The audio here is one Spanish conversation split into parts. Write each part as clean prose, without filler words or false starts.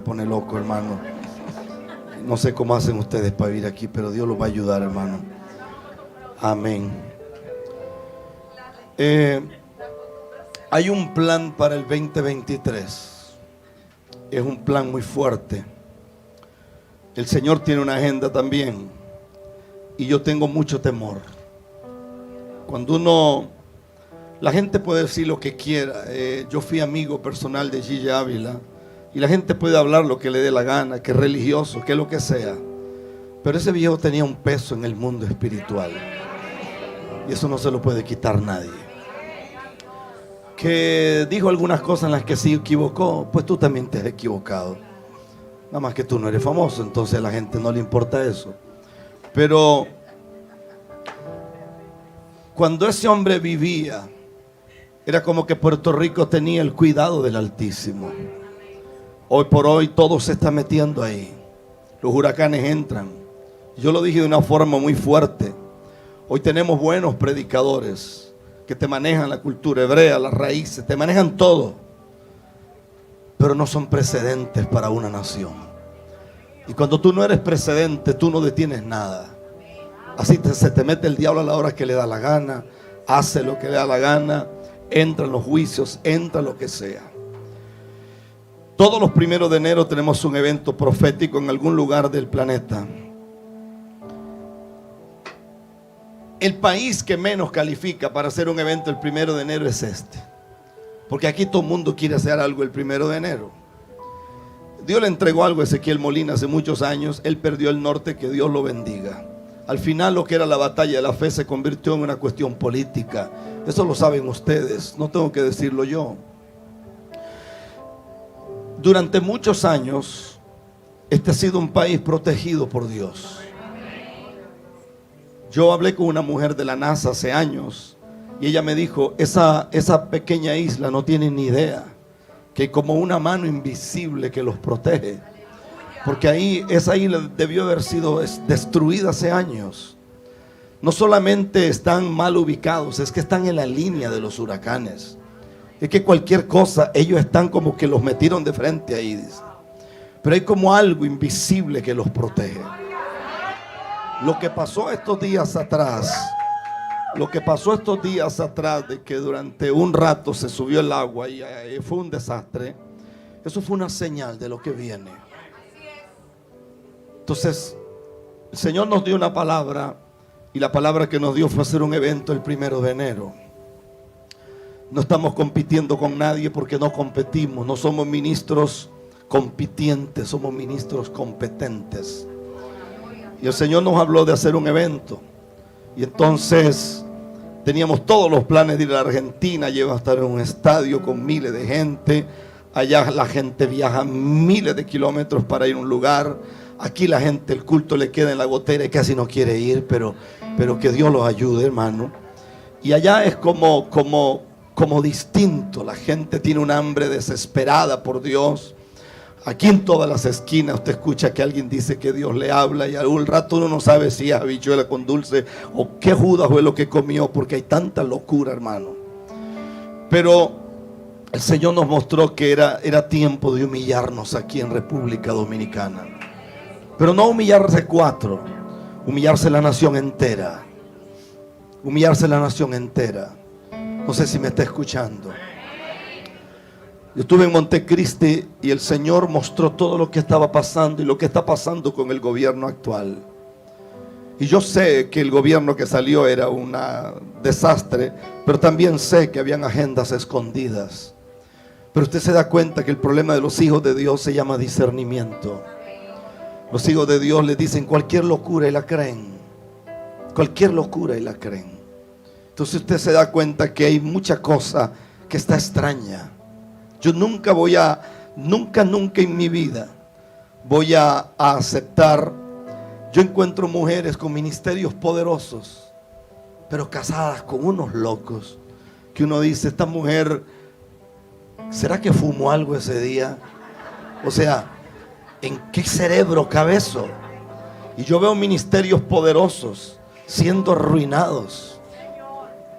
pone loco, hermano. No sé cómo hacen ustedes para vivir aquí, pero Dios los va a ayudar, hermano. Amén. Hay un plan para el 2023. Es un plan muy fuerte. El Señor tiene una agenda también. Y yo tengo mucho temor. Cuando la gente puede decir lo que quiera. Yo fui amigo personal de Gigi Ávila. Y la gente puede hablar lo que le dé la gana, que es religioso, que lo que sea. Pero ese viejo tenía un peso en el mundo espiritual. Y eso no se lo puede quitar nadie. Que dijo algunas cosas en las que se equivocó, pues tú también te has equivocado. Nada más que tú no eres famoso, entonces a la gente no le importa eso. Pero cuando ese hombre vivía, era como que Puerto Rico tenía el cuidado del Altísimo. Hoy por hoy todo se está metiendo ahí. Los huracanes entran. Yo lo dije de una forma muy fuerte. Hoy tenemos buenos predicadores que te manejan la cultura hebrea, las raíces, te manejan todo. Pero no son precedentes para una nación. Y cuando tú no eres precedente, tú no detienes nada. Así se te mete el diablo a la hora que le da la gana, hace lo que le da la gana, entra en los juicios, entra lo que sea. Todos los 1 de enero tenemos un evento profético en algún lugar del planeta. El país que menos califica para hacer un evento el 1 de enero es este. Porque aquí todo el mundo quiere hacer algo el 1 de enero. Dios le entregó algo a Ezequiel Molina hace muchos años. Él perdió el norte, que Dios lo bendiga. Al final lo que era la batalla de la fe se convirtió en una cuestión política. Eso lo saben ustedes, no tengo que decirlo yo. Durante muchos años, este ha sido un país protegido por Dios. Yo hablé con una mujer de la NASA hace años y ella me dijo, esa pequeña isla no tiene ni idea que hay como una mano invisible que los protege. Porque ahí, esa isla debió haber sido destruida hace años. No solamente están mal ubicados, es que están en la línea de los huracanes. Es que cualquier cosa, ellos están como que los metieron de frente ahí, dice. Pero hay como algo invisible que los protege. Lo que pasó estos días atrás, de que durante un rato se subió el agua y fue un desastre, eso fue una señal de lo que viene. Entonces, el Señor nos dio una palabra y la palabra que nos dio fue hacer un evento el 1 de enero. No estamos compitiendo con nadie porque no competimos, no somos ministros compitientes, somos ministros competentes. Y el Señor nos habló de hacer un evento. Y entonces teníamos todos los planes de ir a la Argentina, lleva a estar en un estadio con miles de gente. Allá la gente viaja miles de kilómetros para ir a un lugar. Aquí la gente, el culto le queda en la gotera y casi no quiere ir, pero que Dios los ayude, hermano. Y allá es como distinto. La gente tiene un hambre desesperada por Dios. Aquí en todas las esquinas usted escucha que alguien dice que Dios le habla y algún rato uno no sabe si es habichuela con dulce o qué Judas fue lo que comió, porque hay tanta locura, hermano. Pero el Señor nos mostró que era tiempo de humillarnos aquí en República Dominicana. Pero no humillarse 4, humillarse la nación entera. Humillarse la nación entera. No sé si me está escuchando. Yo estuve en Montecristi y el Señor mostró todo lo que estaba pasando y lo que está pasando con el gobierno actual. Y yo sé que el gobierno que salió era un desastre, pero también sé que habían agendas escondidas. Pero usted se da cuenta que el problema de los hijos de Dios se llama discernimiento. Los hijos de Dios le dicen cualquier locura y la creen. Cualquier locura y la creen. Entonces usted se da cuenta que hay mucha cosa que está extraña. Yo nunca en mi vida voy a aceptar. Yo encuentro mujeres con ministerios poderosos, pero casadas con unos locos, que uno dice, esta mujer, ¿será que fumó algo ese día? O sea, ¿en qué cerebro cabe eso? Y yo veo ministerios poderosos siendo arruinados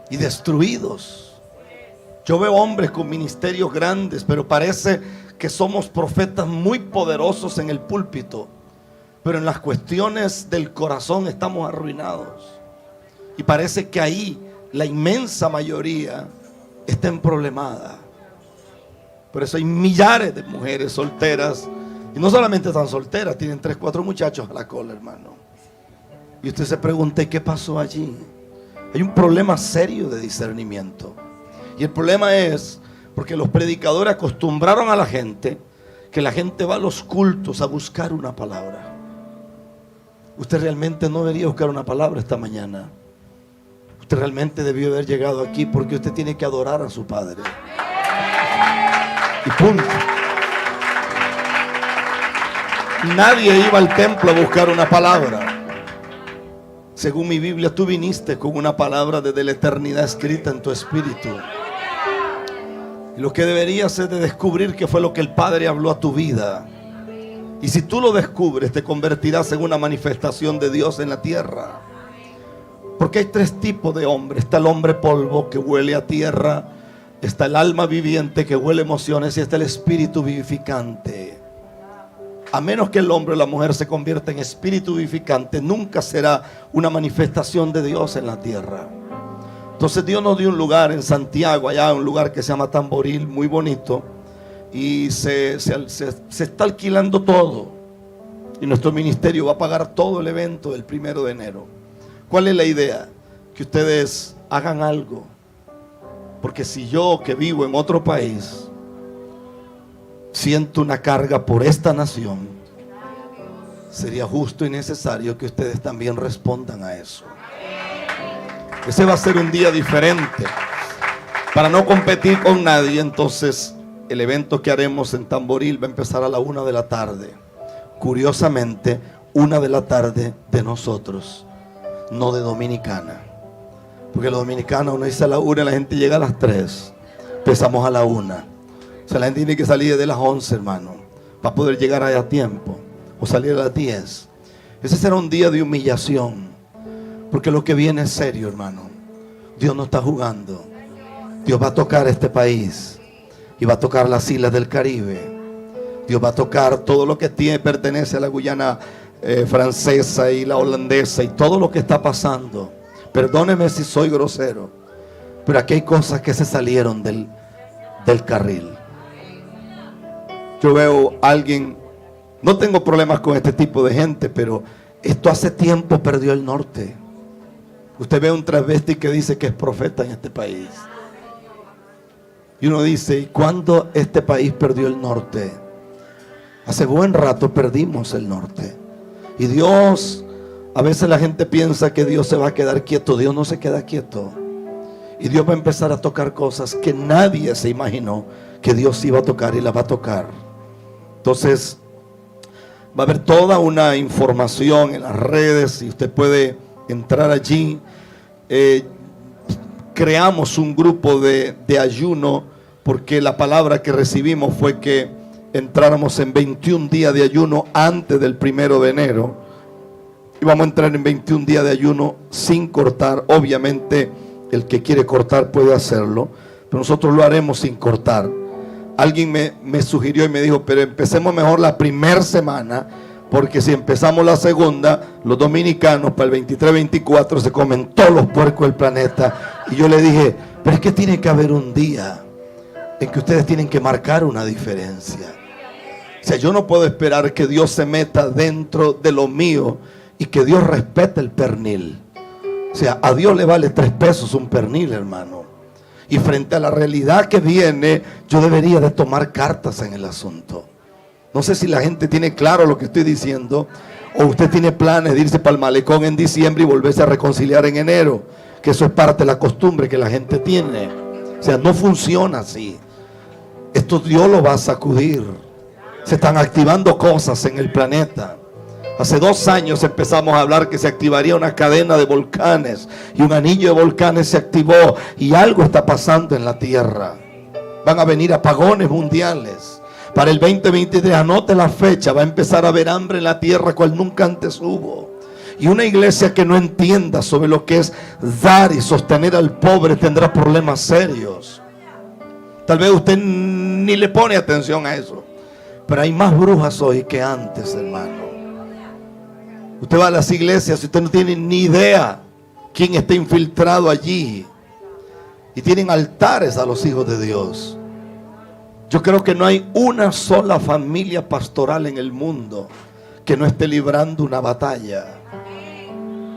y destruidos. Yo veo hombres con ministerios grandes, pero parece que somos profetas muy poderosos en el púlpito, pero en las cuestiones del corazón estamos arruinados. Y parece que ahí la inmensa mayoría está emproblemada. Por eso hay millares de mujeres solteras. Y no solamente están solteras, tienen 3, 4 muchachos a la cola, hermano. Y usted se pregunta, ¿y qué pasó allí? Hay un problema serio de discernimiento. Y el problema es porque los predicadores acostumbraron a la gente que la gente va a los cultos a buscar una palabra. Usted realmente no debería buscar una palabra esta mañana. Usted realmente debió haber llegado aquí porque usted tiene que adorar a su Padre. Y punto. Nadie iba al templo a buscar una palabra. Según mi Biblia, tú viniste con una palabra desde la eternidad escrita en tu espíritu. Y lo que deberías es de descubrir qué fue lo que el Padre habló a tu vida. Y si tú lo descubres, te convertirás en una manifestación de Dios en la tierra. Porque hay 3 tipos de hombres. Está el hombre polvo que huele a tierra, está el alma viviente que huele emociones, y está el espíritu vivificante. A menos que el hombre o la mujer se convierta en espíritu vivificante, nunca será una manifestación de Dios en la tierra. Entonces Dios nos dio un lugar en Santiago, allá un lugar que se llama Tamboril, muy bonito, y se está alquilando todo, y nuestro ministerio va a pagar todo el evento del 1 de enero. ¿Cuál es la idea? Que ustedes hagan algo, porque si yo, que vivo en otro país, siento una carga por esta nación, sería justo y necesario que ustedes también respondan a eso. Ese va a ser un día diferente para no competir con nadie. Entonces el evento que haremos en Tamboril va a empezar a la 1 de la tarde. Curiosamente, 1 de la tarde de nosotros, no de Dominicana, porque los dominicanos uno dice a la 1 y la gente llega a las 3. Empezamos a la 1. O sea, la gente tiene que salir de las 11, hermano, para poder llegar allá a tiempo, o salir a las 10. Ese será un día de humillación, porque lo que viene es serio, hermano. Dios no está jugando. Dios va a tocar este país, y va a tocar las islas del Caribe. Dios va a tocar todo lo que pertenece a la Guyana francesa y la holandesa, y todo lo que está pasando. Perdóneme si soy grosero, pero aquí hay cosas que se salieron del carril. Yo veo a alguien, no tengo problemas con este tipo de gente, pero esto hace tiempo perdió el norte. Usted ve un travesti que dice que es profeta en este país. Y uno dice, ¿y cuándo este país perdió el norte? Hace buen rato perdimos el norte. Y Dios, a veces la gente piensa que Dios se va a quedar quieto. Dios no se queda quieto. Y Dios va a empezar a tocar cosas que nadie se imaginó que Dios iba a tocar, y la va a tocar. Entonces va a haber toda una información en las redes, y usted puede entrar allí. Creamos un grupo de ayuno, porque la palabra que recibimos fue que entráramos en 21 días de ayuno antes del 1 de enero. Y vamos a entrar en 21 días de ayuno sin cortar. Obviamente el que quiere cortar puede hacerlo, pero nosotros lo haremos sin cortar. Alguien me sugirió y me dijo, pero empecemos mejor la primera semana, porque si empezamos la segunda, los dominicanos para el 23-24 se comen todos los puercos del planeta. Y yo le dije, pero es que tiene que haber un día en que ustedes tienen que marcar una diferencia. O sea, yo no puedo esperar que Dios se meta dentro de lo mío y que Dios respete el pernil. O sea, a Dios le vale 3 pesos un pernil, hermano. Y frente a la realidad que viene, yo debería de tomar cartas en el asunto. No sé si la gente tiene claro lo que estoy diciendo, o usted tiene planes de irse para el malecón en diciembre y volverse a reconciliar en enero, que eso es parte de la costumbre que la gente tiene. O sea, no funciona así. Esto Dios lo va a sacudir. Se están activando cosas en el planeta. Hace 2 años empezamos a hablar que se activaría una cadena de volcanes, y un anillo de volcanes se activó, y algo está pasando en la tierra. Van a venir apagones mundiales. Para el 2023, anote la fecha, va a empezar a haber hambre en la tierra cual nunca antes hubo. Y una iglesia que no entienda sobre lo que es dar y sostener al pobre tendrá problemas serios. Tal vez usted ni le pone atención a eso. Pero hay más brujas hoy que antes, hermano. Usted va a las iglesias y usted no tiene ni idea quién está infiltrado allí. Y tienen altares a los hijos de Dios. Yo creo que no hay una sola familia pastoral en el mundo que no esté librando una batalla.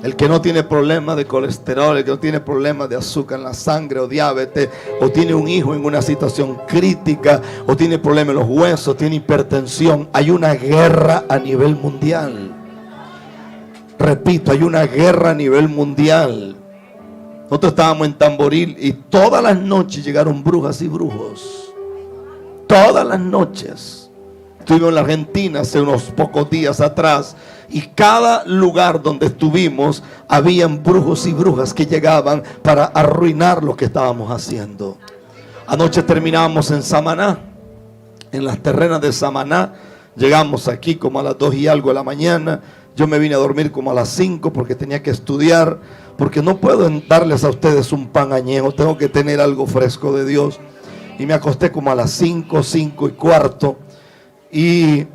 El que no tiene problemas de colesterol, el que no tiene problemas de azúcar en la sangre o diabetes, o tiene un hijo en una situación crítica, o tiene problemas en los huesos, tiene hipertensión. Hay una guerra a nivel mundial. Repito, hay una guerra a nivel mundial. Nosotros estábamos en Tamboril y todas las noches llegaron brujas y brujos. Todas las noches. Estuvimos en la Argentina hace unos pocos días atrás. Y cada lugar donde estuvimos, habían brujos y brujas que llegaban para arruinar lo que estábamos haciendo. Anoche terminábamos en Samaná, en las terrenas de Samaná. Llegamos aquí como a las 2 y algo de la mañana. Yo me vine a dormir como a las 5 porque tenía que estudiar. Porque no puedo darles a ustedes un pan añejo, tengo que tener algo fresco de Dios. Y me acosté como a las 5, 5 y cuarto. Y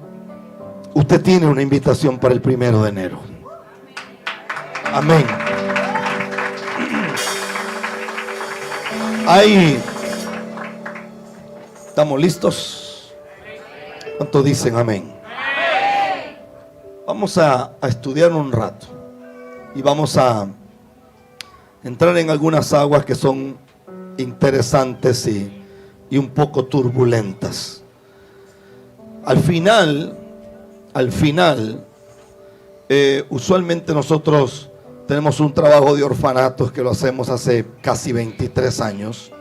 usted tiene una invitación para el 1 de enero. Amén. Ahí. ¿Estamos listos? ¿Cuántos dicen amén? Vamos a estudiar un rato. Y vamos a entrar en algunas aguas que son interesantes y un poco turbulentas. Al final, usualmente nosotros tenemos un trabajo de orfanatos que lo hacemos hace casi 23 años.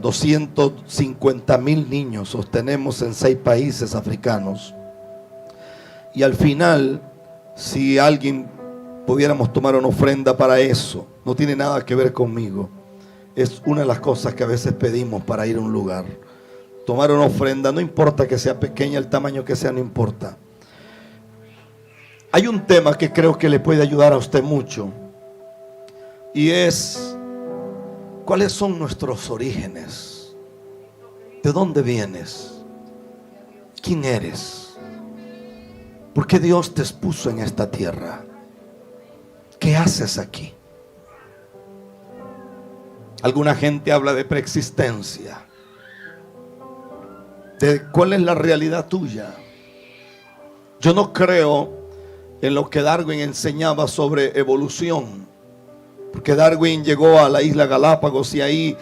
250,000 niños sostenemos en 6 países africanos. Y al final, si alguien pudiéramos tomar una ofrenda para eso, no tiene nada que ver conmigo. Es una de las cosas que a veces pedimos para ir a un lugar. Tomar una ofrenda, no importa que sea pequeña, el tamaño que sea, no importa. Hay un tema que creo que le puede ayudar a usted mucho. Y es, ¿cuáles son nuestros orígenes? ¿De dónde vienes? ¿Quién eres? ¿Por qué Dios te expuso en esta tierra? ¿Qué haces aquí? Alguna gente habla de preexistencia. De cuál es la realidad tuya. Yo no creo en lo que Darwin enseñaba sobre evolución, porque Darwin llegó a la isla Galápagos y ahí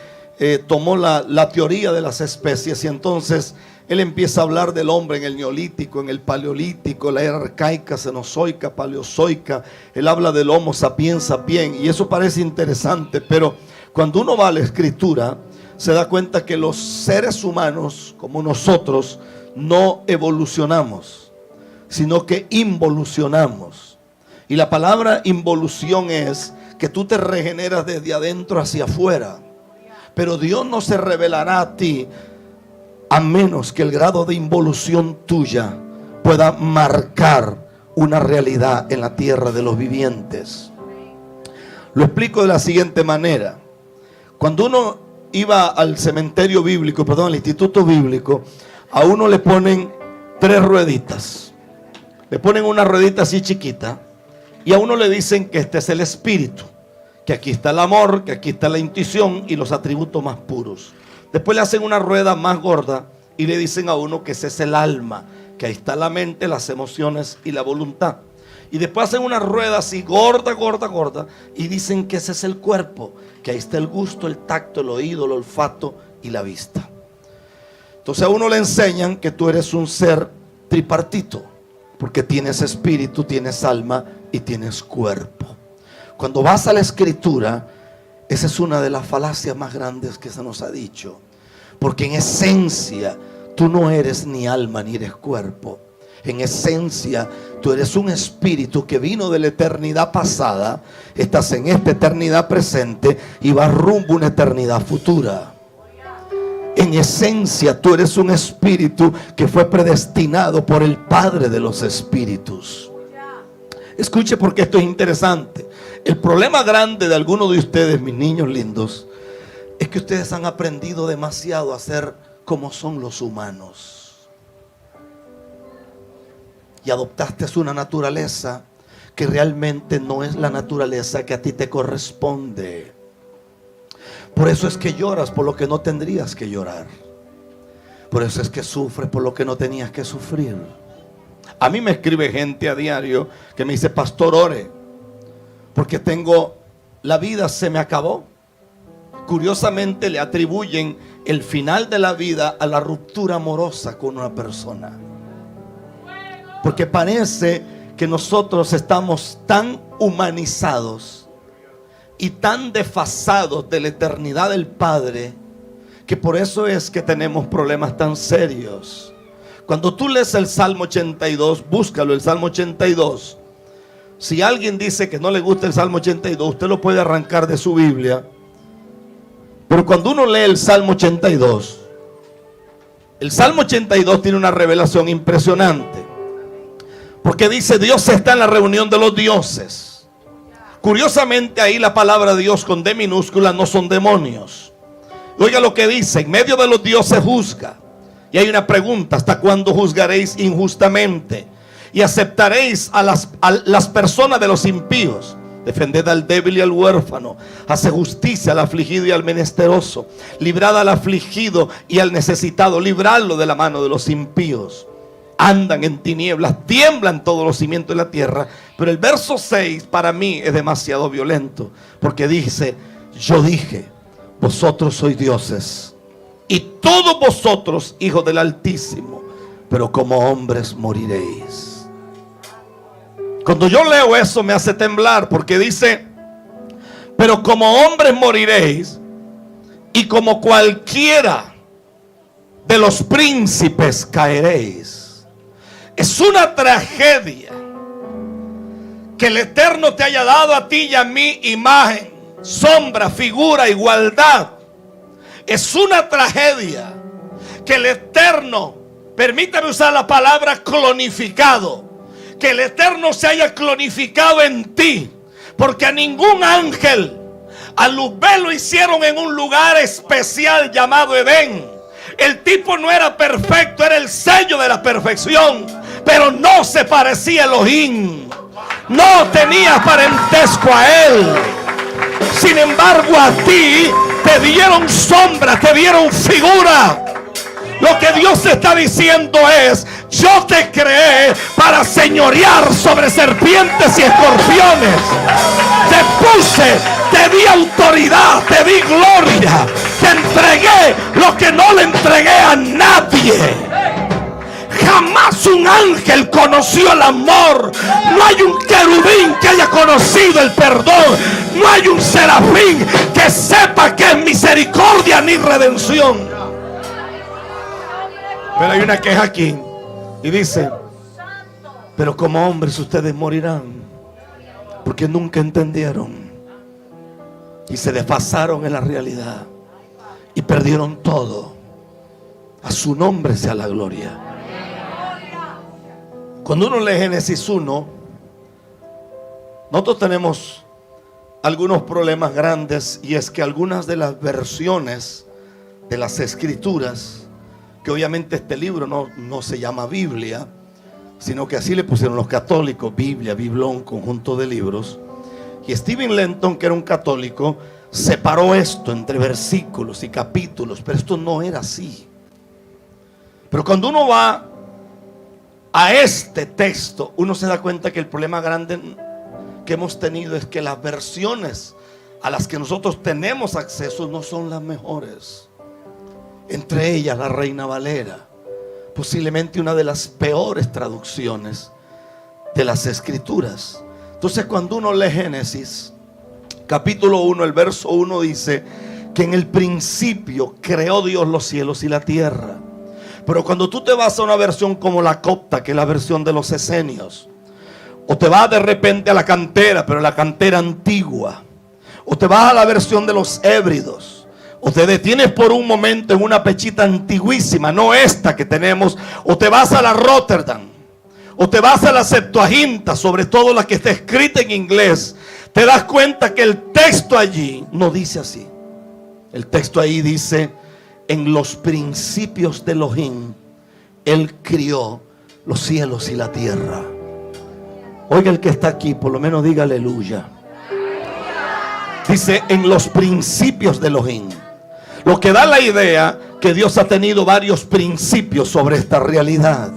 tomó la teoría de las especies, y entonces él empieza a hablar del hombre en el neolítico, en el paleolítico, la era arcaica, cenozoica, paleozoica. Él habla del Homo sapiens sapiens, y eso parece interesante, pero cuando uno va a la escritura se da cuenta que los seres humanos como nosotros no evolucionamos, sino que involucionamos. Y la palabra involución es que tú te regeneras desde adentro hacia afuera. Pero Dios no se revelará a ti a menos que el grado de involución tuya pueda marcar una realidad en la tierra de los vivientes. Lo explico de la siguiente manera. Cuando uno iba al cementerio bíblico, al instituto bíblico, a uno le ponen 3 rueditas. Le ponen una ruedita así chiquita y a uno le dicen que este es el espíritu, que aquí está el amor, que aquí está la intuición y los atributos más puros. Después le hacen una rueda más gorda y le dicen a uno que ese es el alma, que ahí está la mente, las emociones y la voluntad. Y después hacen una rueda así gorda, gorda, gorda y dicen que ese es el cuerpo, que ahí está el gusto, el tacto, el oído, el olfato y la vista. Entonces a uno le enseñan que tú eres un ser tripartito, porque tienes espíritu, tienes alma y tienes cuerpo. Cuando vas a la escritura, esa es una de las falacias más grandes que se nos ha dicho, porque en esencia tú no eres ni alma ni eres cuerpo. En esencia tú eres un espíritu que vino de la eternidad pasada, estás en esta eternidad presente y vas rumbo a una eternidad futura. En esencia tú eres un espíritu que fue predestinado por el Padre de los espíritus. Escuche, porque esto es interesante. El problema grande de algunos de ustedes, mis niños lindos, es que ustedes han aprendido demasiado a ser como son los humanos. y adoptaste una naturaleza que realmente no es la naturaleza que a ti te corresponde. Por eso es que lloras por lo que no tendrías que llorar. Por eso es que sufres por lo que no tenías que sufrir. A mí me escribe gente a diario que me dice: pastor, ore, porque la vida se me acabó. Curiosamente le atribuyen el final de la vida a la ruptura amorosa con una persona. Porque parece que nosotros estamos tan humanizados y tan desfasados de la eternidad del Padre, que por eso es que tenemos problemas tan serios. Cuando tú lees el Salmo 82, búscalo, el Salmo 82. Si alguien dice que no le gusta el Salmo 82, usted lo puede arrancar de su Biblia. Pero cuando uno lee el Salmo 82, el Salmo 82 tiene una revelación impresionante. Porque dice: Dios está en la reunión de los dioses. Curiosamente ahí la palabra Dios con D minúscula no son demonios. Oiga lo que dice: en medio de los dioses juzga. Y hay una pregunta: ¿hasta cuándo juzgaréis injustamente? Y aceptaréis a las personas de los impíos. Defended al débil y al huérfano. Hace justicia al afligido y al menesteroso. Librad al afligido y al necesitado. Libradlo de la mano de los impíos. Andan en tinieblas, tiemblan todos los cimientos de la tierra. Pero el verso 6 para mí es demasiado violento, porque dice: yo dije, vosotros sois dioses, y todos vosotros hijos del Altísimo, pero como hombres moriréis. Cuando yo leo eso me hace temblar, porque dice: pero como hombres moriréis, y como cualquiera de los príncipes caeréis. Es una tragedia que el Eterno te haya dado a ti y a mí imagen, sombra, figura, igualdad. Es una tragedia que el Eterno, permítame usar la palabra clonificado, que el Eterno se haya clonificado en ti, porque a ningún ángel, a Luzbel lo hicieron en un lugar especial llamado Edén. El tipo no era perfecto, era el sello de la perfección, pero no se parecía a Elohim, no tenía parentesco a él. Sin embargo, a ti te dieron sombra, te dieron figura. Lo que Dios está diciendo es: yo te creé para señorear sobre serpientes y escorpiones. Te puse, te di autoridad, te di gloria, te entregué lo que no le entregué a nadie. Jamás un ángel conoció el amor. No hay un querubín que haya conocido el perdón. No hay un serafín que sepa que es misericordia ni redención. Pero hay una queja aquí y dice: pero como hombres ustedes morirán, porque nunca entendieron y se desfasaron en la realidad y perdieron todo. A su nombre sea la gloria. Cuando uno lee Génesis 1, nosotros tenemos algunos problemas grandes, y es que algunas de las versiones de las escrituras, que obviamente este libro no se llama Biblia, sino que así le pusieron los católicos, Biblia, Biblón, conjunto de libros. Y Stephen Lenton, que era un católico, separó esto entre versículos y capítulos, pero esto no era así. Pero cuando uno va a este texto, uno se da cuenta que el problema grande que hemos tenido es que las versiones a las que nosotros tenemos acceso no son las mejores. Entre ellas la Reina Valera, posiblemente una de las peores traducciones de las escrituras. Entonces, cuando uno lee Génesis capítulo 1, el verso 1 dice que en el principio creó Dios los cielos y la tierra. Pero cuando tú te vas a una versión como la copta, que es la versión de los esenios, o te vas de repente a la cantera, pero la cantera antigua, o te vas a la versión de los hébridos, o te detienes por un momento en una pechita antiguísima, no esta que tenemos, o te vas a la Rotterdam, o te vas a la Septuaginta, sobre todo la que está escrita en inglés, te das cuenta que el texto allí no dice así. El texto ahí dice: en los principios de Elohim, Él crió los cielos y la tierra. Oiga, el que está aquí, por lo menos diga aleluya. Dice, en los principios de Elohim. Lo que da la idea que Dios ha tenido varios principios sobre esta realidad.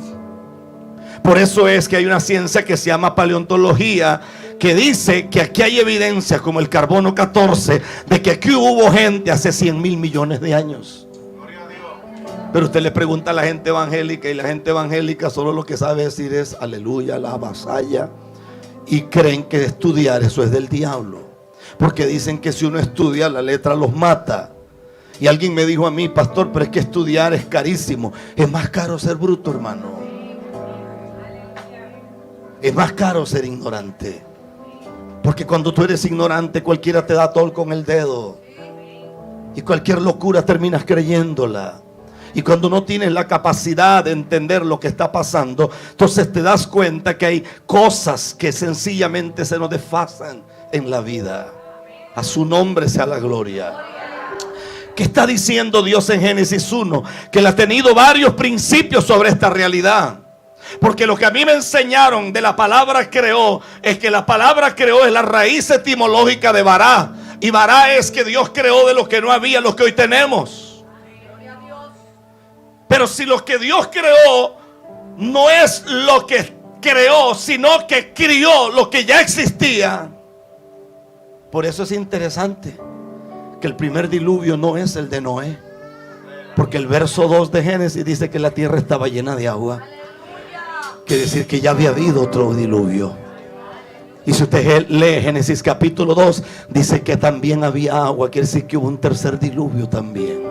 Por eso es que hay una ciencia que se llama paleontología, que dice que aquí hay evidencia, como el carbono 14, de que aquí hubo gente hace 100.000 millones de años. Pero usted le pregunta a la gente evangélica, y la gente evangélica solo lo que sabe decir es aleluya, la vasalla, y creen que estudiar eso es del diablo, porque dicen que si uno estudia, la letra los mata. Y alguien me dijo a mí, pastor, pero es que estudiar es carísimo. Es más caro ser bruto, hermano. Es más caro ser ignorante, porque cuando tú eres ignorante, cualquiera te da tol con el dedo, y cualquier locura terminas creyéndola. Y cuando no tienes la capacidad de entender lo que está pasando, entonces te das cuenta que hay cosas que sencillamente se nos desfasan en la vida. A su nombre sea la gloria. ¿Qué está diciendo Dios en Génesis 1? Que Él ha tenido varios principios sobre esta realidad. Porque lo que a mí me enseñaron de la palabra creó, es que la palabra creó es la raíz etimológica de Bará. Y Bará es que Dios creó de lo que no había, lo que hoy tenemos. Pero si lo que Dios creó no es lo que creó, sino que crió lo que ya existía. Por eso es interesante que el primer diluvio no es el de Noé, porque el verso 2 de Génesis dice que la tierra estaba llena de agua. Quiere decir que ya había habido otro diluvio. Y si usted lee Génesis capítulo 2, dice que también había agua. Quiere decir que hubo un tercer diluvio también.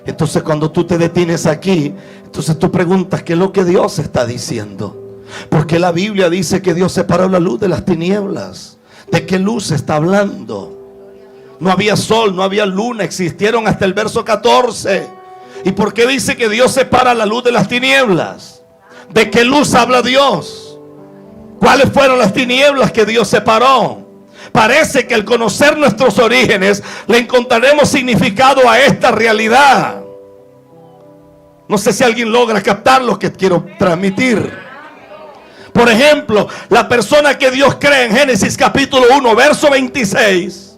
Entonces cuando tú te detienes aquí, entonces tú preguntas qué es lo que Dios está diciendo. Porque la Biblia dice que Dios separó la luz de las tinieblas. ¿De qué luz está hablando? No había sol, no había luna, existieron hasta el verso 14. ¿Y por qué dice que Dios separa la luz de las tinieblas? ¿De qué luz habla Dios? ¿Cuáles fueron las tinieblas que Dios separó? Parece que al conocer nuestros orígenes le encontraremos significado a esta realidad. No sé si alguien logra captar lo que quiero transmitir. Por ejemplo, la persona que Dios crea en Génesis capítulo 1 verso 26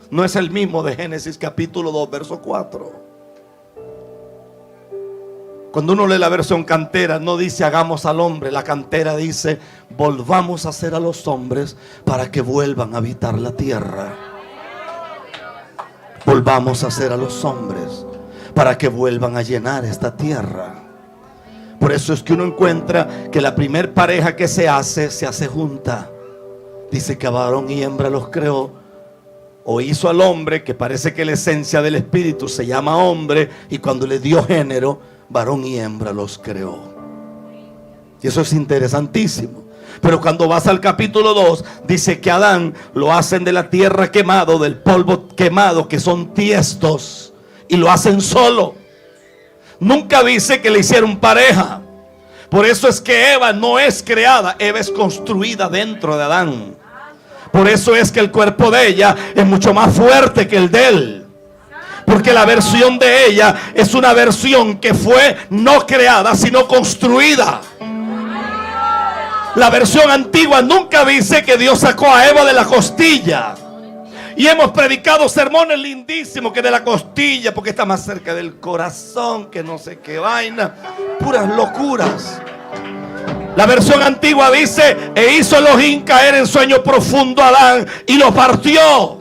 no es el mismo de Génesis capítulo 2 verso 4. Cuando uno lee la versión cantera, no dice hagamos al hombre. La cantera dice volvamos a hacer a los hombres para que vuelvan a habitar la tierra. Volvamos a hacer a los hombres para que vuelvan a llenar esta tierra. Por eso es que uno encuentra que la primer pareja que se hace junta. Dice que a varón y hembra los creó, o hizo al hombre, que parece que la esencia del espíritu se llama hombre, y cuando le dio género, varón y hembra los creó. Y eso es interesantísimo. Pero cuando vas al capítulo 2, dice que Adán lo hacen de la tierra quemado, del polvo quemado, que son tiestos, y lo hacen solo. Nunca dice que le hicieron pareja. Por eso es que Eva no es creada, Eva es construida dentro de Adán. Por eso es que el cuerpo de ella es mucho más fuerte que el de él. Porque la versión de ella es una versión que fue no creada, sino construida. La versión antigua nunca dice que Dios sacó a Eva de la costilla. Y hemos predicado sermones lindísimos que de la costilla, porque está más cerca del corazón, que no sé qué vaina. Puras locuras. La versión antigua dice: e hizo Elohim caer en sueño profundo a Adán y lo partió.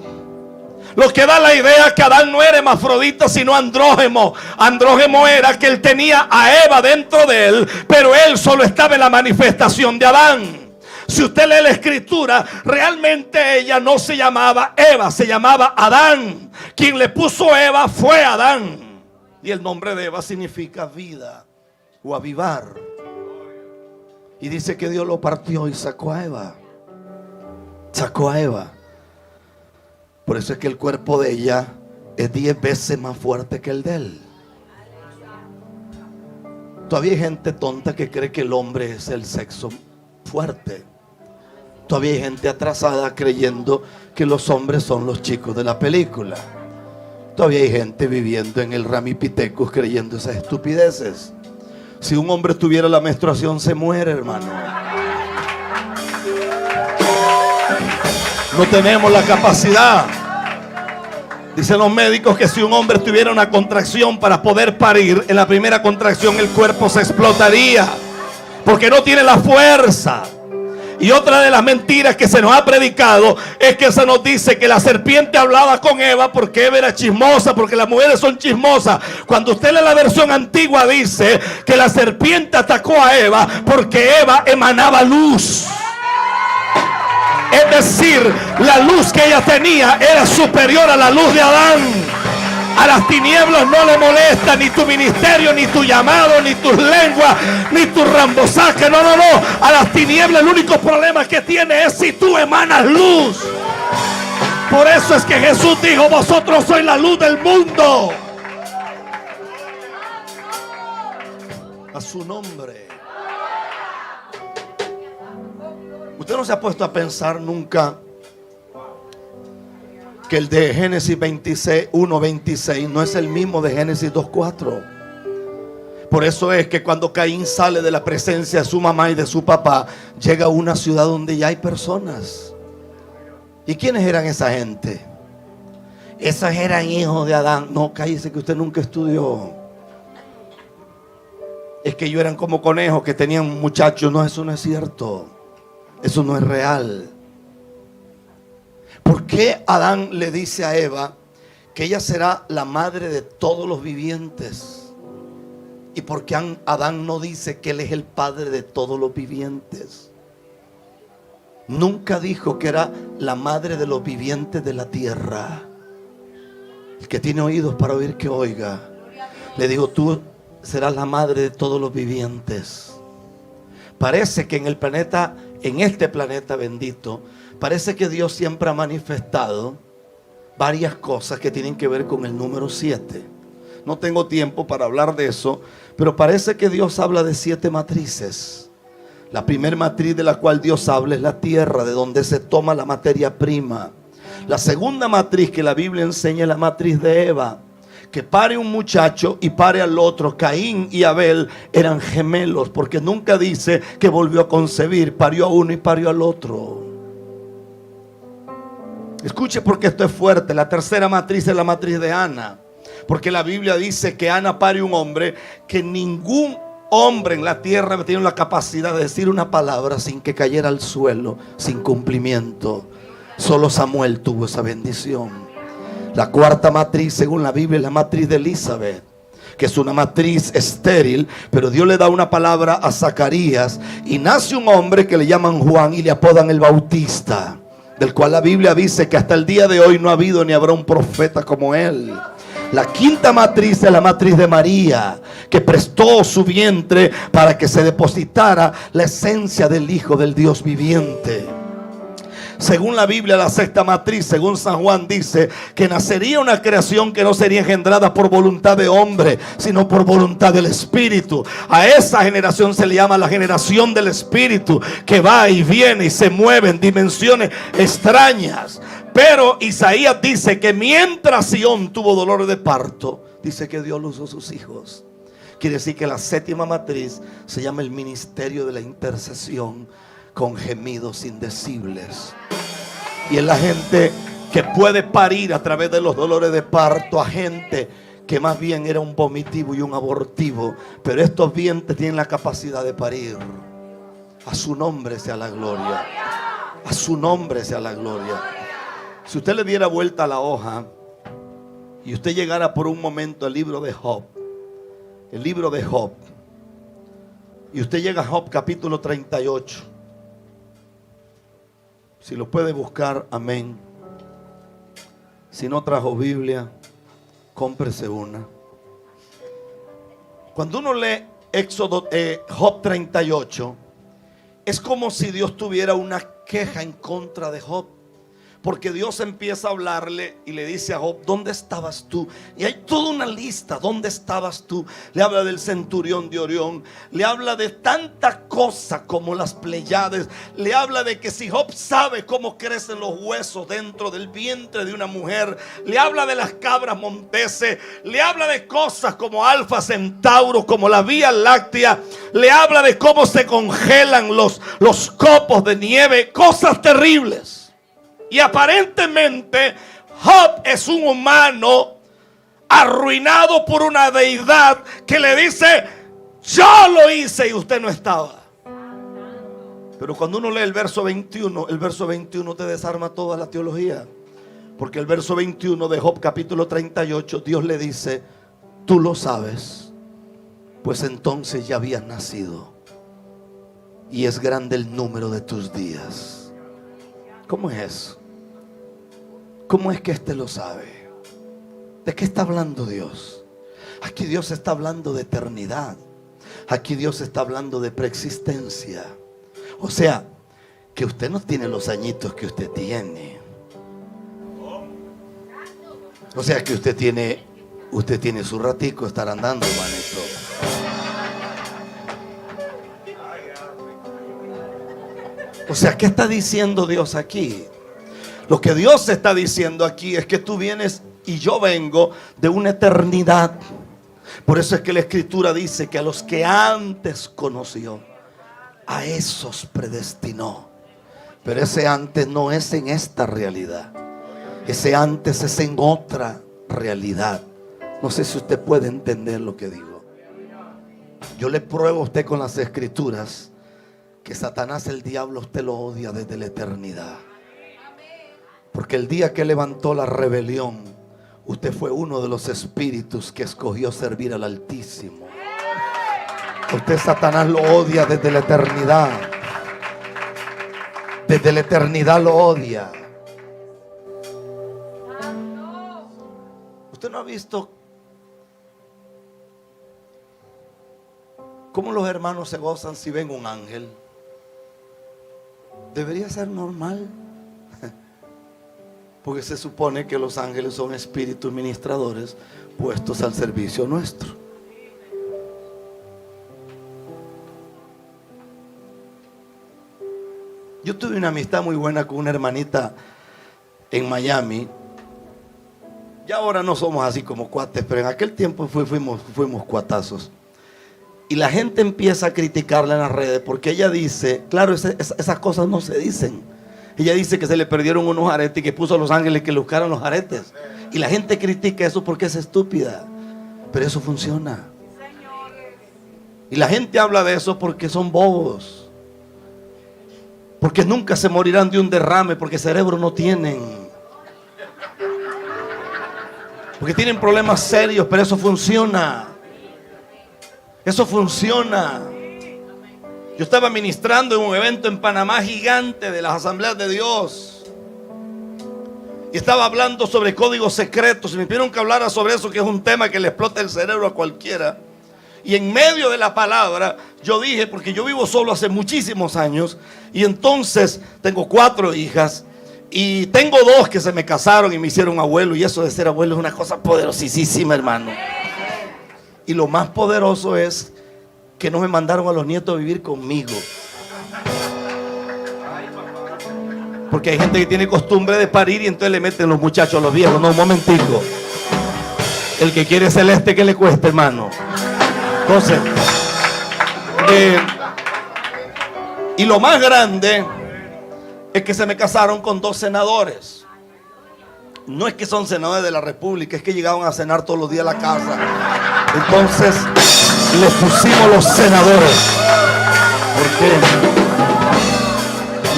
Lo que da la idea que Adán no era hermafrodita, sino andrógeno. Andrógeno era que él tenía a Eva dentro de él, pero él solo estaba en la manifestación de Adán. Si usted lee la escritura, realmente ella no se llamaba Eva, se llamaba Adán. Quien le puso Eva fue Adán. Y el nombre de Eva significa vida o avivar. Y dice que Dios lo partió y sacó a Eva. Sacó a Eva. Por eso es que el cuerpo de ella es 10 veces más fuerte que el de él. Todavía hay gente tonta que cree que el hombre es el sexo fuerte. Todavía hay gente atrasada creyendo que los hombres son los chicos de la película. Todavía hay gente viviendo en el Ramipithecus creyendo esas estupideces. Si un hombre tuviera la menstruación, se muere, hermano. No tenemos la capacidad. Dicen los médicos que si un hombre tuviera una contracción para poder parir, en la primera contracción el cuerpo se explotaría, porque no tiene la fuerza. Y otra de las mentiras que se nos ha predicado es que se nos dice que la serpiente hablaba con Eva porque Eva era chismosa, porque las mujeres son chismosas. Cuando usted lee la versión antigua, dice que la serpiente atacó a Eva porque Eva emanaba luz. Es decir, la luz que ella tenía era superior a la luz de Adán. A las tinieblas no le molesta ni tu ministerio, ni tu llamado, ni tus lenguas, ni tu rambosaje. No. A las tinieblas el único problema que tiene es si tú emanas luz. Por eso es que Jesús dijo: vosotros sois la luz del mundo. A su nombre. Usted no se ha puesto a pensar nunca que el de Génesis 1:26 no es el mismo de Génesis 2:4. Por eso es que cuando Caín sale de la presencia de su mamá y de su papá, llega a una ciudad donde ya hay personas. ¿Y quiénes eran esa gente? Esos eran hijos de Adán. No, cállese que usted nunca estudió. Es que ellos eran como conejos que tenían muchachos. No, eso no es cierto. Eso no es real. ¿Por qué Adán le dice a Eva que ella será la madre de todos los vivientes? ¿Y por qué Adán no dice que él es el padre de todos los vivientes? Nunca dijo que era la madre de los vivientes de la tierra. El que tiene oídos para oír, que oiga. Le dijo: tú serás la madre de todos los vivientes. Parece que en este planeta bendito, parece que Dios siempre ha manifestado varias cosas que tienen que ver con el número 7. No tengo tiempo para hablar de eso, pero parece que Dios habla de 7 matrices. La primera matriz de la cual Dios habla es la tierra, de donde se toma la materia prima. La segunda matriz que la Biblia enseña es la matriz de Eva, que pare un muchacho y pare al otro. Caín y Abel eran gemelos, porque nunca dice que volvió a concebir. Parió a uno y parió al otro. Escuche, porque esto es fuerte. La tercera matriz es la matriz de Ana, porque la Biblia dice que Ana pare un hombre que ningún hombre en la tierra tiene la capacidad de decir una palabra sin que cayera al suelo, sin cumplimiento. Solo Samuel tuvo esa bendición. La cuarta matriz, según la Biblia, es la matriz de Elizabeth, que es una matriz estéril, pero Dios le da una palabra a Zacarías y nace un hombre que le llaman Juan y le apodan el Bautista, del cual la Biblia dice que hasta el día de hoy no ha habido ni habrá un profeta como él. La quinta matriz es la matriz de María, que prestó su vientre para que se depositara la esencia del Hijo del Dios viviente. Según la Biblia, la sexta matriz, según San Juan, dice que nacería una creación que no sería engendrada por voluntad de hombre, sino por voluntad del Espíritu. A esa generación se le llama la generación del Espíritu, que va y viene y se mueve en dimensiones extrañas. Pero Isaías dice que mientras Sión tuvo dolores de parto, dice que dio luz a sus hijos. Quiere decir que la séptima matriz se llama el ministerio de la intercesión, con gemidos indecibles. Y es la gente que puede parir a través de los dolores de parto a gente que más bien era un vomitivo y un abortivo, pero estos vientres tienen la capacidad de parir. A su nombre sea la gloria. A su nombre sea la gloria. Si usted le diera vuelta a la hoja y usted llegara por un momento al libro de Job, el libro de Job, y usted llega a Job capítulo 38. Si lo puede buscar, amén. Si no trajo Biblia, cómprese una. Cuando uno lee Job 38, es como si Dios tuviera una queja en contra de Job, Porque Dios empieza a hablarle y le dice a Job: ¿dónde estabas tú? Y hay toda una lista. ¿Dónde estabas tú? Le habla del centurión de Orión. Le habla de tanta cosa como las Pleiades. Le habla de que si Job sabe cómo crecen los huesos dentro del vientre de una mujer. Le habla de las cabras monteses. Le habla de cosas como Alfa Centauro, como la Vía Láctea. Le habla de cómo se congelan los copos de nieve. Cosas terribles. Y aparentemente Job es un humano arruinado por una deidad que le dice: yo lo hice y usted no estaba. Pero cuando uno lee el verso 21 te desarma toda la teología. Porque el verso 21 de Job capítulo 38, Dios le dice: tú lo sabes, pues entonces ya habías nacido y es grande el número de tus días. ¿Cómo es eso? ¿Cómo es que este lo sabe? ¿De qué está hablando Dios? Aquí Dios está hablando de eternidad. Aquí Dios está hablando de preexistencia. O sea, que usted no tiene los añitos que usted tiene. O sea, que usted tiene su ratico estar andando, hermanito. O sea, ¿qué está diciendo Dios aquí? Lo que Dios está diciendo aquí es que tú vienes y yo vengo de una eternidad. Por eso es que la Escritura dice que a los que antes conoció, a esos predestinó. Pero ese antes no es en esta realidad. Ese antes es en otra realidad. No sé si usted puede entender lo que digo. Yo le pruebo a usted con las Escrituras que Satanás, el diablo, usted lo odia desde la eternidad. Porque el día que levantó la rebelión, usted fue uno de los espíritus que escogió servir al Altísimo. Usted, Satanás, lo odia desde la eternidad. Desde la eternidad lo odia. ¿Usted no ha visto cómo los hermanos se gozan si ven un ángel? Debería ser normal. Porque se supone que los ángeles son espíritus ministradores puestos al servicio nuestro. Yo tuve una amistad muy buena con una hermanita en Miami. Y ahora no somos así como cuates, pero en aquel tiempo fuimos cuatazos. Y la gente empieza a criticarla en las redes porque ella dice, claro, esas cosas no se dicen. Ella dice que se le perdieron unos aretes y que puso a los ángeles que le buscaran los aretes. Y la gente critica eso porque es estúpida. Pero eso funciona. Y la gente habla de eso porque son bobos. Porque nunca se morirán de un derrame, porque cerebro no tienen. Porque tienen problemas serios, pero eso funciona. Eso funciona. Yo estaba ministrando en un evento en Panamá gigante de las Asambleas de Dios. Y estaba hablando sobre códigos secretos. Y me pidieron que hablara sobre eso, que es un tema que le explota el cerebro a cualquiera. Y en medio de la palabra, yo dije, porque yo vivo solo hace muchísimos años. Y entonces tengo 4 hijas. Y tengo 2 que se me casaron y me hicieron abuelo. Y eso de ser abuelo es una cosa poderosísima, hermano. Y lo más poderoso es que no me mandaron a los nietos a vivir conmigo. Porque hay gente que tiene costumbre de parir y entonces le meten los muchachos a los viejos. No, un momentico. El que quiere celeste, que le cueste, hermano. Entonces, y lo más grande es que se me casaron con 2 senadores. No es que son senadores de la República, es que llegaban a cenar todos los días a la casa. Entonces le pusimos los senadores, porque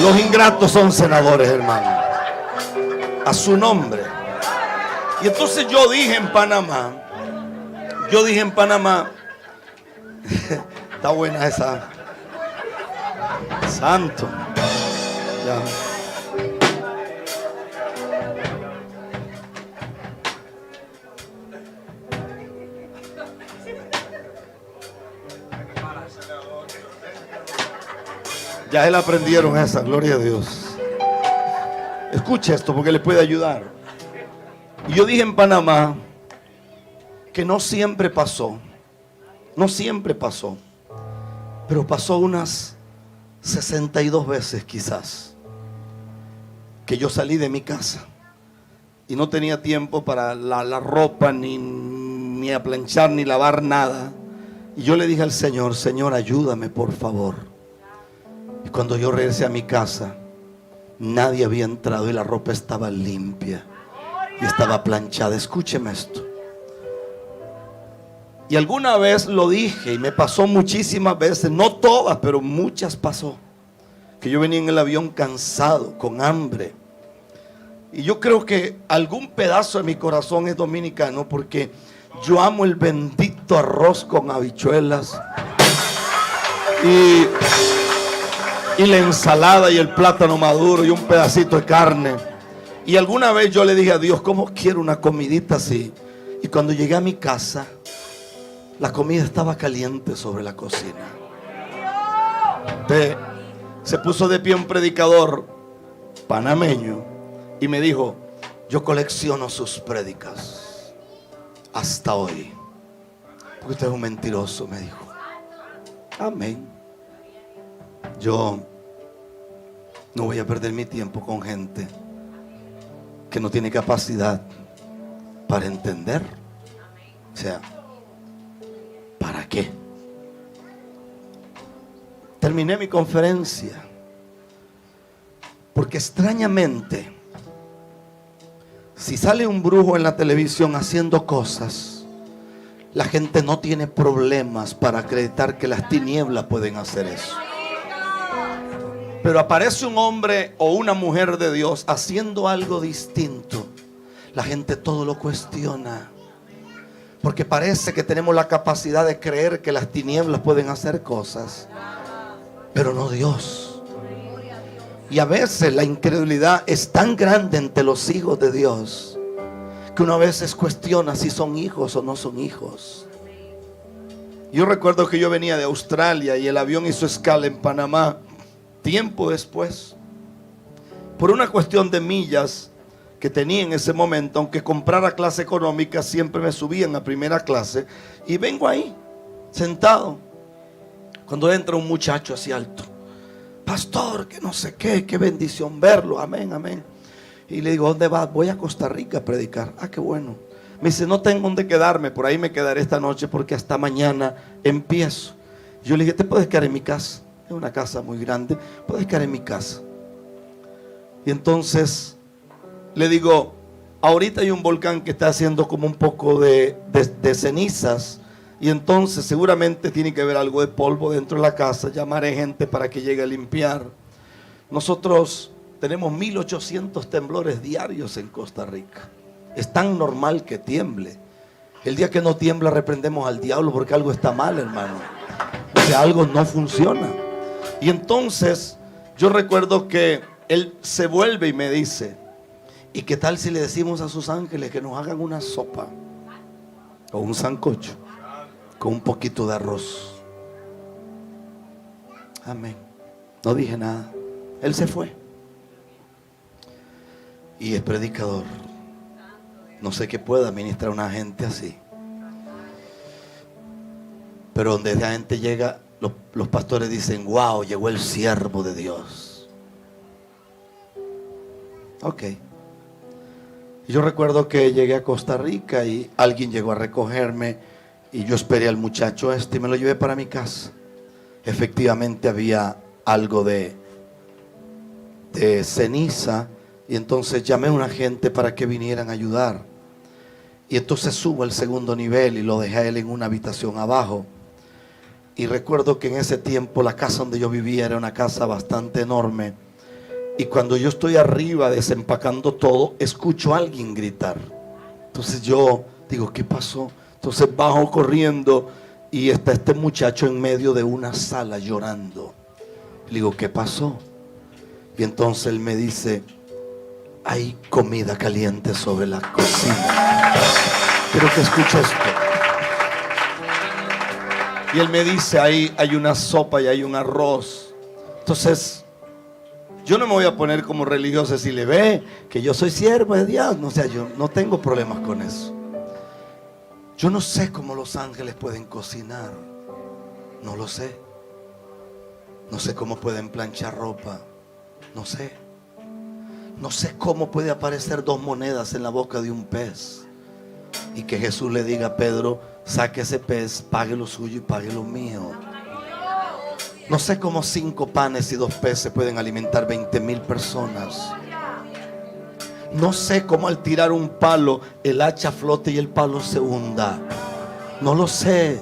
los ingratos son senadores, hermano, a su nombre. Y entonces yo dije en Panamá, está buena esa, santo, ya. Ya él aprendieron esa, gloria a Dios. Escuche esto porque le puede ayudar. Y yo dije en Panamá que no siempre pasó. No siempre pasó. Pero pasó unas 62 veces quizás. Que yo salí de mi casa y no tenía tiempo para la ropa, ni a planchar, ni lavar nada. Y yo le dije al Señor: Señor, ayúdame por favor. Y cuando yo regresé a mi casa, nadie había entrado y la ropa estaba limpia y estaba planchada. Escúcheme esto. Y alguna vez lo dije y me pasó muchísimas veces, no todas, pero muchas pasó, que yo venía en el avión cansado, con hambre. Y yo creo que algún pedazo de mi corazón es dominicano, porque yo amo el bendito arroz con habichuelas y la ensalada y el plátano maduro y un pedacito de carne. Y alguna vez yo le dije a Dios: ¿cómo quiero una comidita así? Y cuando llegué a mi casa, la comida estaba caliente sobre la cocina. Se puso de pie un predicador panameño y me dijo: yo colecciono sus prédicas hasta hoy, porque usted es un mentiroso, me dijo. Amén. Yo no voy a perder mi tiempo con gente que no tiene capacidad para entender. O sea, ¿para qué? Terminé mi conferencia porque extrañamente, si sale un brujo en la televisión haciendo cosas, la gente no tiene problemas para acreditar que las tinieblas pueden hacer eso. Pero aparece un hombre o una mujer de Dios haciendo algo distinto, la gente todo lo cuestiona, porque parece que tenemos la capacidad de creer que las tinieblas pueden hacer cosas, pero no Dios. Y a veces la incredulidad es tan grande entre los hijos de Dios que uno a veces cuestiona si son hijos o no son hijos. Yo recuerdo que yo venía de Australia y el avión hizo escala en Panamá tiempo después, por una cuestión de millas que tenía en ese momento. Aunque comprara clase económica, siempre me subían a primera clase. Y vengo ahí, sentado, cuando entra un muchacho así alto: pastor, que no sé qué bendición verlo, amén, amén. Y le digo: ¿dónde vas? Voy a Costa Rica a predicar. Ah, qué bueno. Me dice: no tengo dónde quedarme, por ahí me quedaré esta noche porque hasta mañana empiezo. Yo le dije: ¿te puedes quedar en mi casa? Es una casa muy grande, puedes quedar en mi casa. Y entonces le digo: ahorita hay un volcán que está haciendo como un poco de cenizas, y entonces seguramente tiene que haber algo de polvo dentro de la casa. Llamaré gente para que llegue a limpiar. Nosotros tenemos 1800 temblores diarios en Costa Rica. Es tan normal que tiemble. El día que no tiembla reprendemos al diablo, porque algo está mal, hermano. O sea, algo no funciona. Y entonces yo recuerdo que él se vuelve y me dice: ¿y qué tal si le decimos a sus ángeles que nos hagan una sopa o un sancocho con un poquito de arroz? Amén. No dije nada. Él se fue. Y es predicador. No sé qué pueda ministrar a una gente así. Pero donde la gente llega, los pastores dicen: wow, llegó el siervo de Dios. Ok. Yo recuerdo que llegué a Costa Rica y alguien llegó a recogerme, y yo esperé al muchacho y me lo llevé para mi casa. Efectivamente había algo de ceniza, y entonces llamé a una gente para que vinieran a ayudar. Y entonces subo al segundo nivel y lo dejé a él en una habitación abajo. Y recuerdo que en ese tiempo la casa donde yo vivía era una casa bastante enorme. Y cuando yo estoy arriba desempacando todo, escucho a alguien gritar. Entonces yo digo: ¿qué pasó? Entonces bajo corriendo y está este muchacho en medio de una sala llorando. Le digo: ¿qué pasó? Y entonces él me dice: hay comida caliente sobre la cocina. Quiero que escuche esto. Y él me dice: ahí hay una sopa y hay un arroz. Entonces Yo no me voy a poner como religioso si le ve que yo soy siervo de Dios. No, o sea, yo no tengo problemas con eso. Yo no sé cómo los ángeles pueden cocinar. No lo sé. No sé cómo pueden planchar ropa. No sé. No sé cómo puede aparecer 2 monedas en la boca de un pez y que Jesús le diga a Pedro: saque ese pez, pague lo suyo y pague lo mío. No sé cómo 5 panes y 2 peces pueden alimentar 20,000 personas. No sé cómo al tirar un palo el hacha flote y el palo se hunda. No lo sé.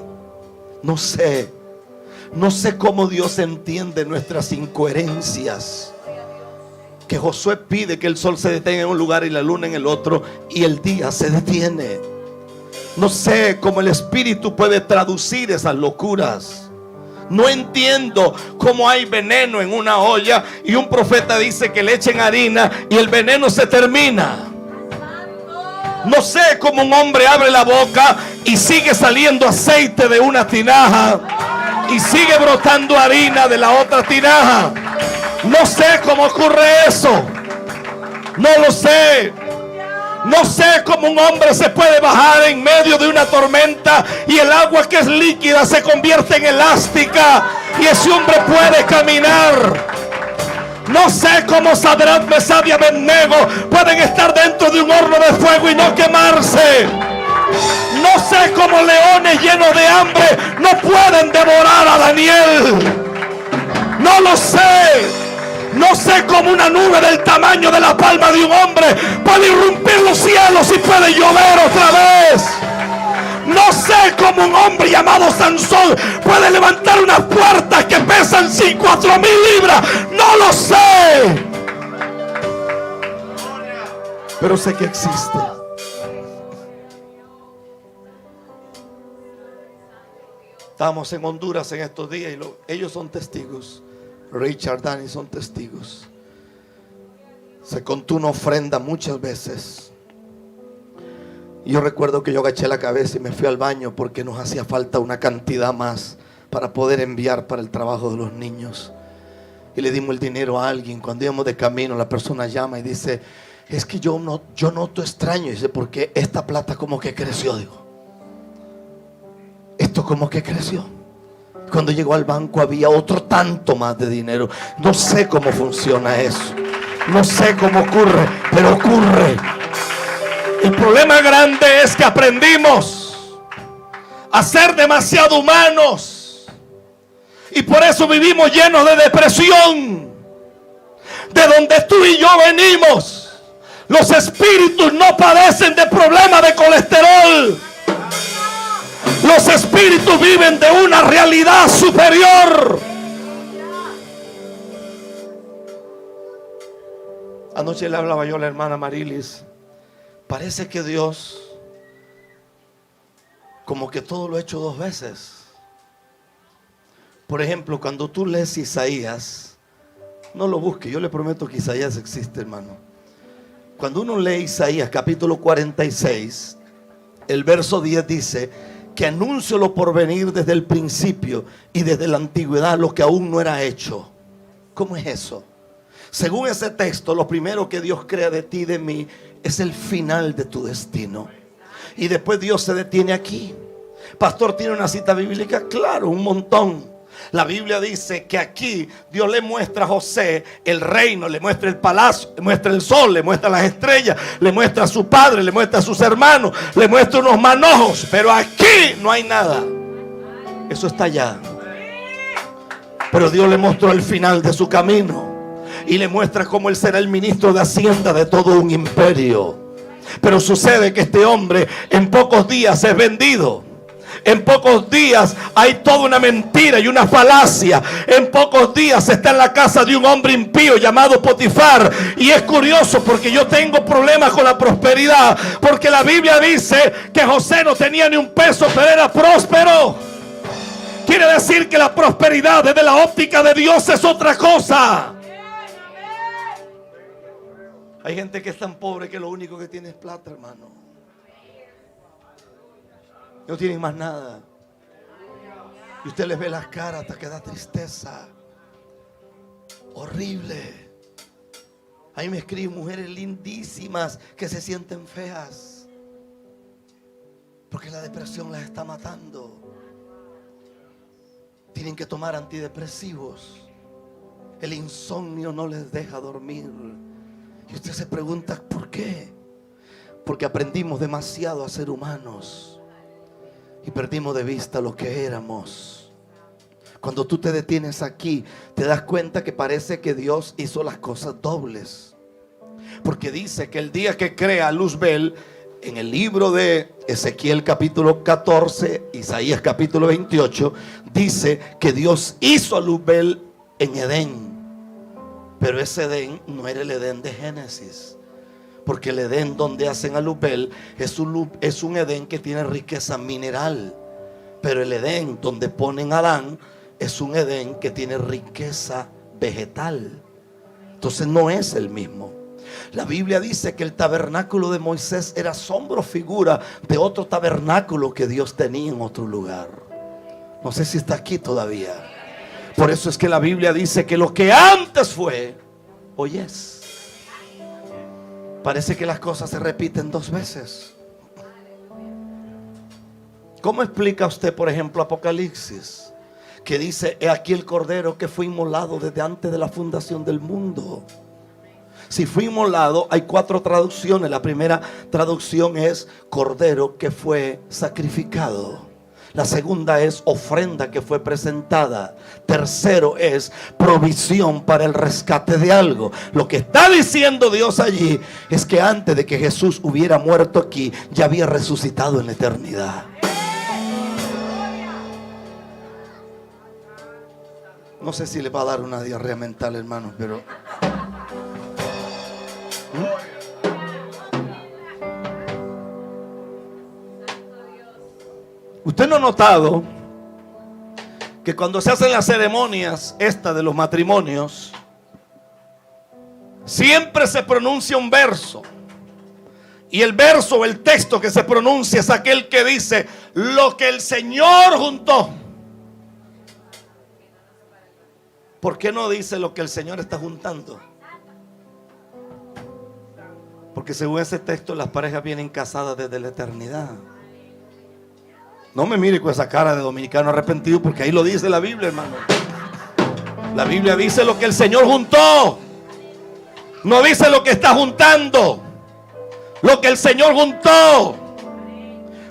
No sé. No sé cómo Dios entiende nuestras incoherencias. Que Josué pide que el sol se detenga en un lugar y la luna en el otro, y el día se detiene. No sé cómo el Espíritu puede traducir esas locuras. No entiendo cómo hay veneno en una olla y un profeta dice que le echen harina y el veneno se termina. No sé cómo un hombre abre la boca y sigue saliendo aceite de una tinaja y sigue brotando harina de la otra tinaja. No sé cómo ocurre eso. No lo sé. No sé cómo un hombre se puede bajar en medio de una tormenta y el agua que es líquida se convierte en elástica y ese hombre puede caminar. No sé cómo Sadrach, Mesach y Abednego pueden estar dentro de un horno de fuego y no quemarse. No sé cómo leones llenos de hambre no pueden devorar a Daniel. No lo sé. No sé cómo una nube del tamaño de la palma de un hombre puede irrumpir los cielos y puede llover otra vez. No sé cómo un hombre llamado Sansón puede levantar unas puertas que pesan 4,000 libras. No lo sé. Pero sé que existe. Estamos en Honduras en estos días y ellos son testigos. Richard, Dani son testigos. Se contó una ofrenda muchas veces. Y yo recuerdo que yo agaché la cabeza y me fui al baño porque nos hacía falta una cantidad más para poder enviar para el trabajo de los niños. Y le dimos el dinero a alguien. Cuando íbamos de camino, la persona llama y dice: es que yo noto extraño. Y dice: porque esta plata como que creció. Digo, esto como que creció. Cuando llegó al banco había otro tanto más de dinero. No sé cómo funciona eso. No sé cómo ocurre, pero ocurre. El problema grande es que aprendimos a ser demasiado humanos. Y por eso vivimos llenos de depresión. De donde tú y yo venimos, los espíritus no padecen de problemas de colesterol. Los espíritus viven de una realidad superior. Anoche le hablaba yo a la hermana Marilis. Parece que Dios como que todo lo ha hecho 2 veces. Por ejemplo, cuando tú lees Isaías, no lo busques, yo le prometo que Isaías existe, hermano. Cuando uno lee Isaías capítulo 46, el verso 10 dice que anuncio lo por venir desde el principio y desde la antigüedad lo que aún no era hecho. ¿Cómo es eso? Según ese texto, lo primero que Dios crea de ti y de mí es el final de tu destino. Y después Dios se detiene aquí. Pastor, ¿tiene una cita bíblica? Claro, un montón. La Biblia dice que aquí Dios le muestra a José el reino, le muestra el palacio, le muestra el sol, le muestra las estrellas, le muestra a su padre, le muestra a sus hermanos, le muestra unos manojos. Pero aquí no hay nada. Eso está allá. Pero Dios le mostró el final de su camino y le muestra cómo él será el ministro de Hacienda de todo un imperio. Pero sucede que este hombre en pocos días es vendido. En pocos días hay toda una mentira y una falacia. En pocos días está en la casa de un hombre impío llamado Potifar. Y es curioso porque yo tengo problemas con la prosperidad, porque la Biblia dice que José no tenía ni un peso, pero era próspero. Quiere decir que la prosperidad desde la óptica de Dios es otra cosa. Hay gente que es tan pobre que lo único que tiene es plata, hermano. No tienen más nada. Y usted les ve las caras hasta que da tristeza. Horrible. Ahí me escriben mujeres lindísimas que se sienten feas porque la depresión las está matando. Tienen que tomar antidepresivos. El insomnio no les deja dormir. Y usted se pregunta, ¿por qué? Porque aprendimos demasiado a ser humanos y perdimos de vista lo que éramos. Cuando tú te detienes aquí, te das cuenta que parece que Dios hizo las cosas dobles. Porque dice que el día que crea Luzbel, en el libro de Ezequiel capítulo 14, Isaías capítulo 28, dice que Dios hizo a Luzbel en Edén. Pero ese Edén no era el Edén de Génesis. Porque el Edén donde hacen a Luzbel es un Edén que tiene riqueza mineral. Pero el Edén donde ponen a Adán es un Edén que tiene riqueza vegetal. Entonces no es el mismo. La Biblia dice que el tabernáculo de Moisés era sombra o figura de otro tabernáculo que Dios tenía en otro lugar. No sé si está aquí todavía. Por eso es que la Biblia dice que lo que antes fue, hoy es. Parece que las cosas se repiten dos veces. ¿Cómo explica usted, por ejemplo, Apocalipsis? Que dice, he aquí el cordero que fue inmolado desde antes de la fundación del mundo. Si fue inmolado, hay 4 traducciones. La primera traducción es cordero que fue sacrificado. La segunda es ofrenda que fue presentada. Tercero es provisión para el rescate de algo. Lo que está diciendo Dios allí es que antes de que Jesús hubiera muerto aquí, ya había resucitado en la eternidad. No sé si le va a dar una diarrea mental, hermanos, pero ¿usted no ha notado que cuando se hacen las ceremonias estas de los matrimonios, siempre se pronuncia un verso? Y el verso o el texto que se pronuncia es aquel que dice, lo que el Señor juntó. ¿Por qué no dice lo que el Señor está juntando? Porque según ese texto las parejas vienen casadas desde la eternidad. No me mire con esa cara de dominicano arrepentido, porque ahí lo dice la Biblia, hermano. La Biblia dice lo que el Señor juntó. No dice lo que está juntando. Lo que el Señor juntó.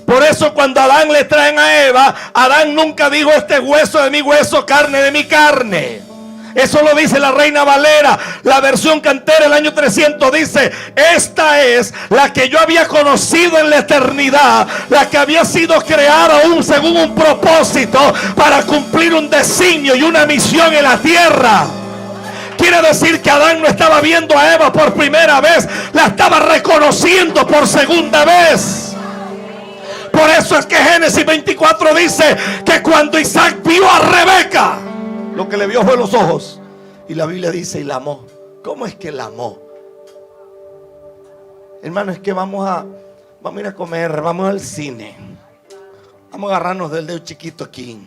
Por eso cuando a Adán le traen a Eva, Adán nunca dijo, este hueso de mi hueso, carne de mi carne. Eso lo dice la Reina Valera. La versión cantera el año 300 dice, esta es la que yo había conocido en la eternidad, la que había sido creada aún según un propósito para cumplir un designio y una misión en la tierra. Quiere decir que Adán no estaba viendo a Eva por primera vez, la estaba reconociendo por segunda vez. Por eso es que Génesis 24 dice que cuando Isaac vio a Rebeca, lo que le vio fue los ojos. Y la Biblia dice, y la amó. ¿Cómo es que la amó? Hermano, es que vamos a ir a comer, vamos al cine. Vamos a agarrarnos del dedo chiquito aquí.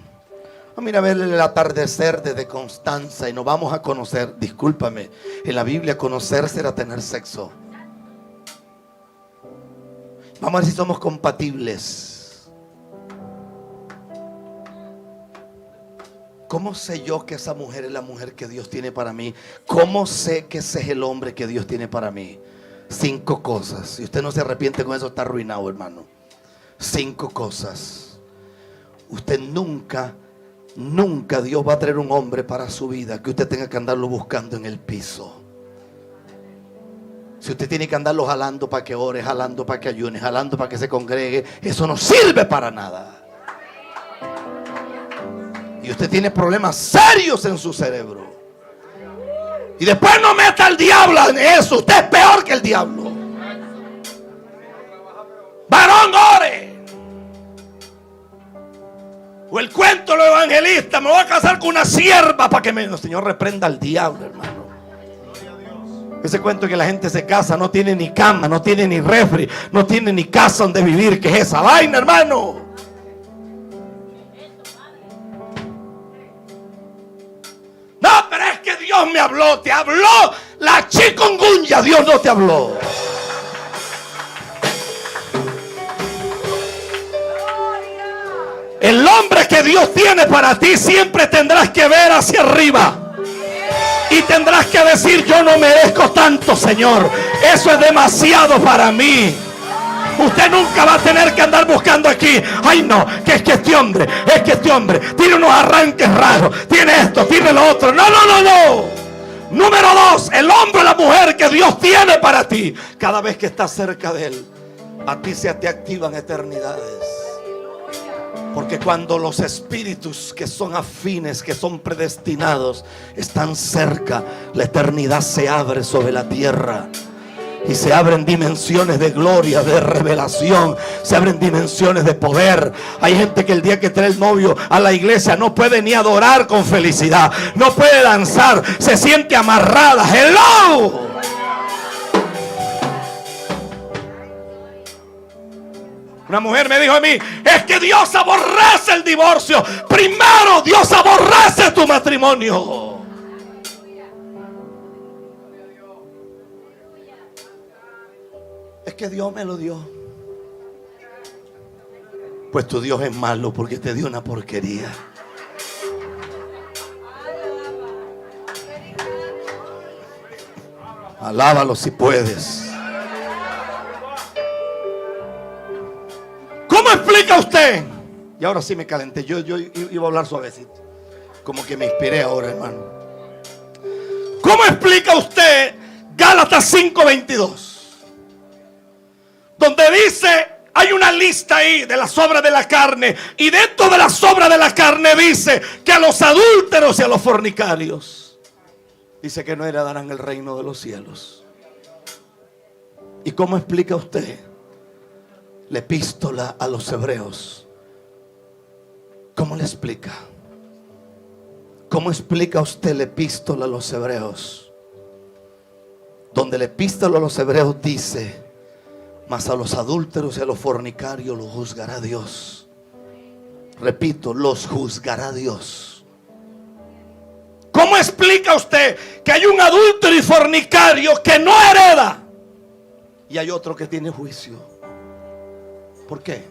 Vamos a ir a ver el atardecer desde Constanza y nos vamos a conocer. Discúlpame, en la Biblia conocerse era tener sexo. Vamos a ver si somos compatibles. ¿Cómo sé yo que esa mujer es la mujer que Dios tiene para mí? ¿Cómo sé que ese es el hombre que Dios tiene para mí? 5 cosas. Si usted no se arrepiente con eso, está arruinado, hermano. 5 cosas. Usted nunca Dios va a traer un hombre para su vida que usted tenga que andarlo buscando en el piso. Si usted tiene que andarlo jalando para que ore, jalando para que ayune, jalando para que se congregue, eso no sirve para nada. Y usted tiene problemas serios en su cerebro. Y después no meta al diablo en eso. Usted es peor que el diablo. Varón, ore. O el cuento de los evangelistas, me voy a casar con una sierva para que el Señor reprenda al diablo, hermano. Ese cuento que la gente se casa, no tiene ni cama, no tiene ni refri, no tiene ni casa donde vivir. ¿Qué es esa vaina, hermano? No, pero es que Dios me habló, te habló la chikungunya, Dios no te habló. El hombre que Dios tiene para ti siempre tendrás que ver hacia arriba. Y tendrás que decir: yo no merezco tanto, Señor. Eso es demasiado para mí. Usted nunca va a tener que andar buscando aquí: ay no, que es que este hombre tiene unos arranques raros, tiene esto, tiene lo otro. No. Número 2, el hombre o la mujer que Dios tiene para ti, cada vez que estás cerca de él, a ti se te activan eternidades. Porque cuando los espíritus que son afines, que son predestinados, están cerca, la eternidad se abre sobre la tierra. Y se abren dimensiones de gloria, de revelación. Se abren dimensiones de poder. Hay gente que el día que trae el novio a la iglesia no puede ni adorar con felicidad. No puede danzar. Se siente amarrada. ¡Hello! Una mujer me dijo a mí: es que Dios aborrece el divorcio. Primero Dios aborrece tu matrimonio. Es que Dios me lo dio. Pues tu Dios es malo porque te dio una porquería. Alábalo si puedes. ¿Cómo explica usted? Y ahora sí me calenté. Yo iba a hablar suavecito. Como que me inspiré ahora, hermano. ¿Cómo explica usted Gálatas 5:22? Donde dice, hay una lista ahí de las obras de la carne. Y dentro de las obras de la carne dice que a los adúlteros y a los fornicarios, dice que no heredarán el reino de los cielos. ¿Y cómo explica usted la epístola a los hebreos? ¿Cómo le explica? ¿Cómo explica usted la epístola a los hebreos? Donde la epístola a los hebreos dice: mas a los adúlteros y a los fornicarios los juzgará Dios. Repito, los juzgará Dios. ¿Cómo explica usted que hay un adúltero y fornicario que no hereda y hay otro que tiene juicio? ¿Por qué?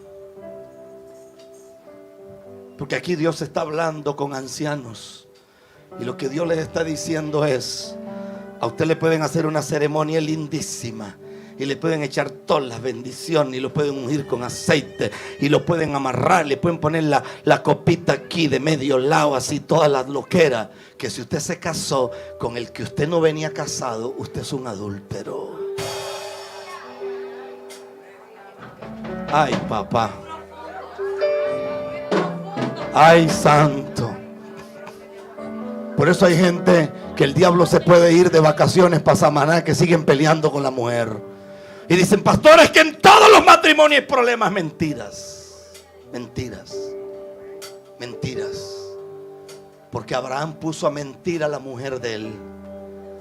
Porque aquí Dios está hablando con ancianos. Y lo que Dios les está diciendo es: a usted le pueden hacer una ceremonia lindísima y le pueden echar todas las bendiciones y lo pueden ungir con aceite y lo pueden amarrar, le pueden poner la copita aquí de medio lado, así todas las loqueras, que si usted se casó con el que usted no venía casado, usted es un adúltero. Ay, papá. Ay, santo. Por eso hay gente que el diablo se puede ir de vacaciones para Samaná, que siguen peleando con la mujer. Y dicen: pastores, que en todos los matrimonios hay problemas. Mentiras. Porque Abraham puso a mentir a la mujer de él.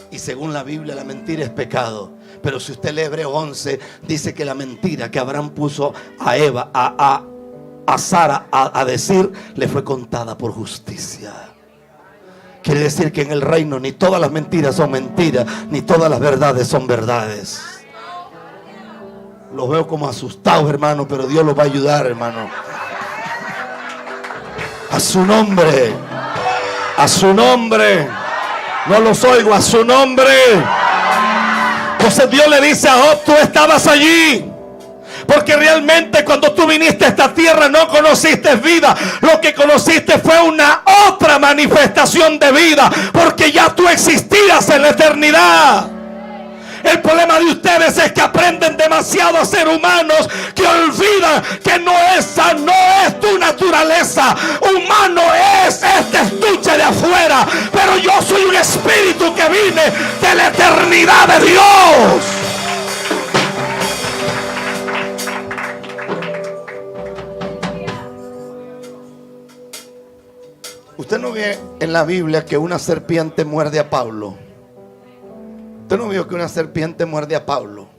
Y según la Biblia, la mentira es pecado. Pero si usted lee Hebreos 11, dice que la mentira que Abraham puso a Eva, a Sara a decir, le fue contada por justicia. Quiere decir que en el reino ni todas las mentiras son mentiras, ni todas las verdades son verdades. Los veo como asustados, hermano, pero Dios los va a ayudar, hermano. A su nombre. A su nombre. No los oigo, a su nombre. Entonces Dios le dice a Job: tú estabas allí. Porque realmente cuando tú viniste a esta tierra no conociste vida. Lo que conociste fue una otra manifestación de vida. Porque ya tú existías en la eternidad. El problema de ustedes es que aprenden demasiado a ser humanos, que olvidan que esa no es tu naturaleza. Humano es este estuche de afuera, pero yo soy un espíritu que vine de la eternidad de Dios. Usted no ve en la Biblia que una serpiente muerde a Pablo. Usted no vio que una serpiente muerde a Pablo.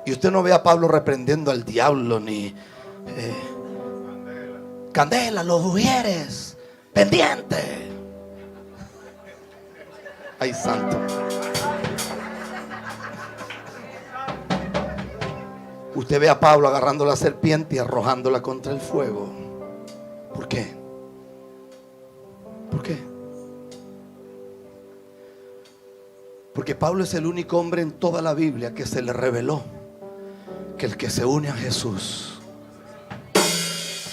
Y usted no ve a Pablo reprendiendo al diablo ni Candela, los ujieres, pendiente. Ay, santo. Usted ve a Pablo agarrando la serpiente y arrojándola contra el fuego. ¿Por qué? ¿Por qué? Porque Pablo es el único hombre en toda la Biblia que se le reveló que el que se une a Jesús,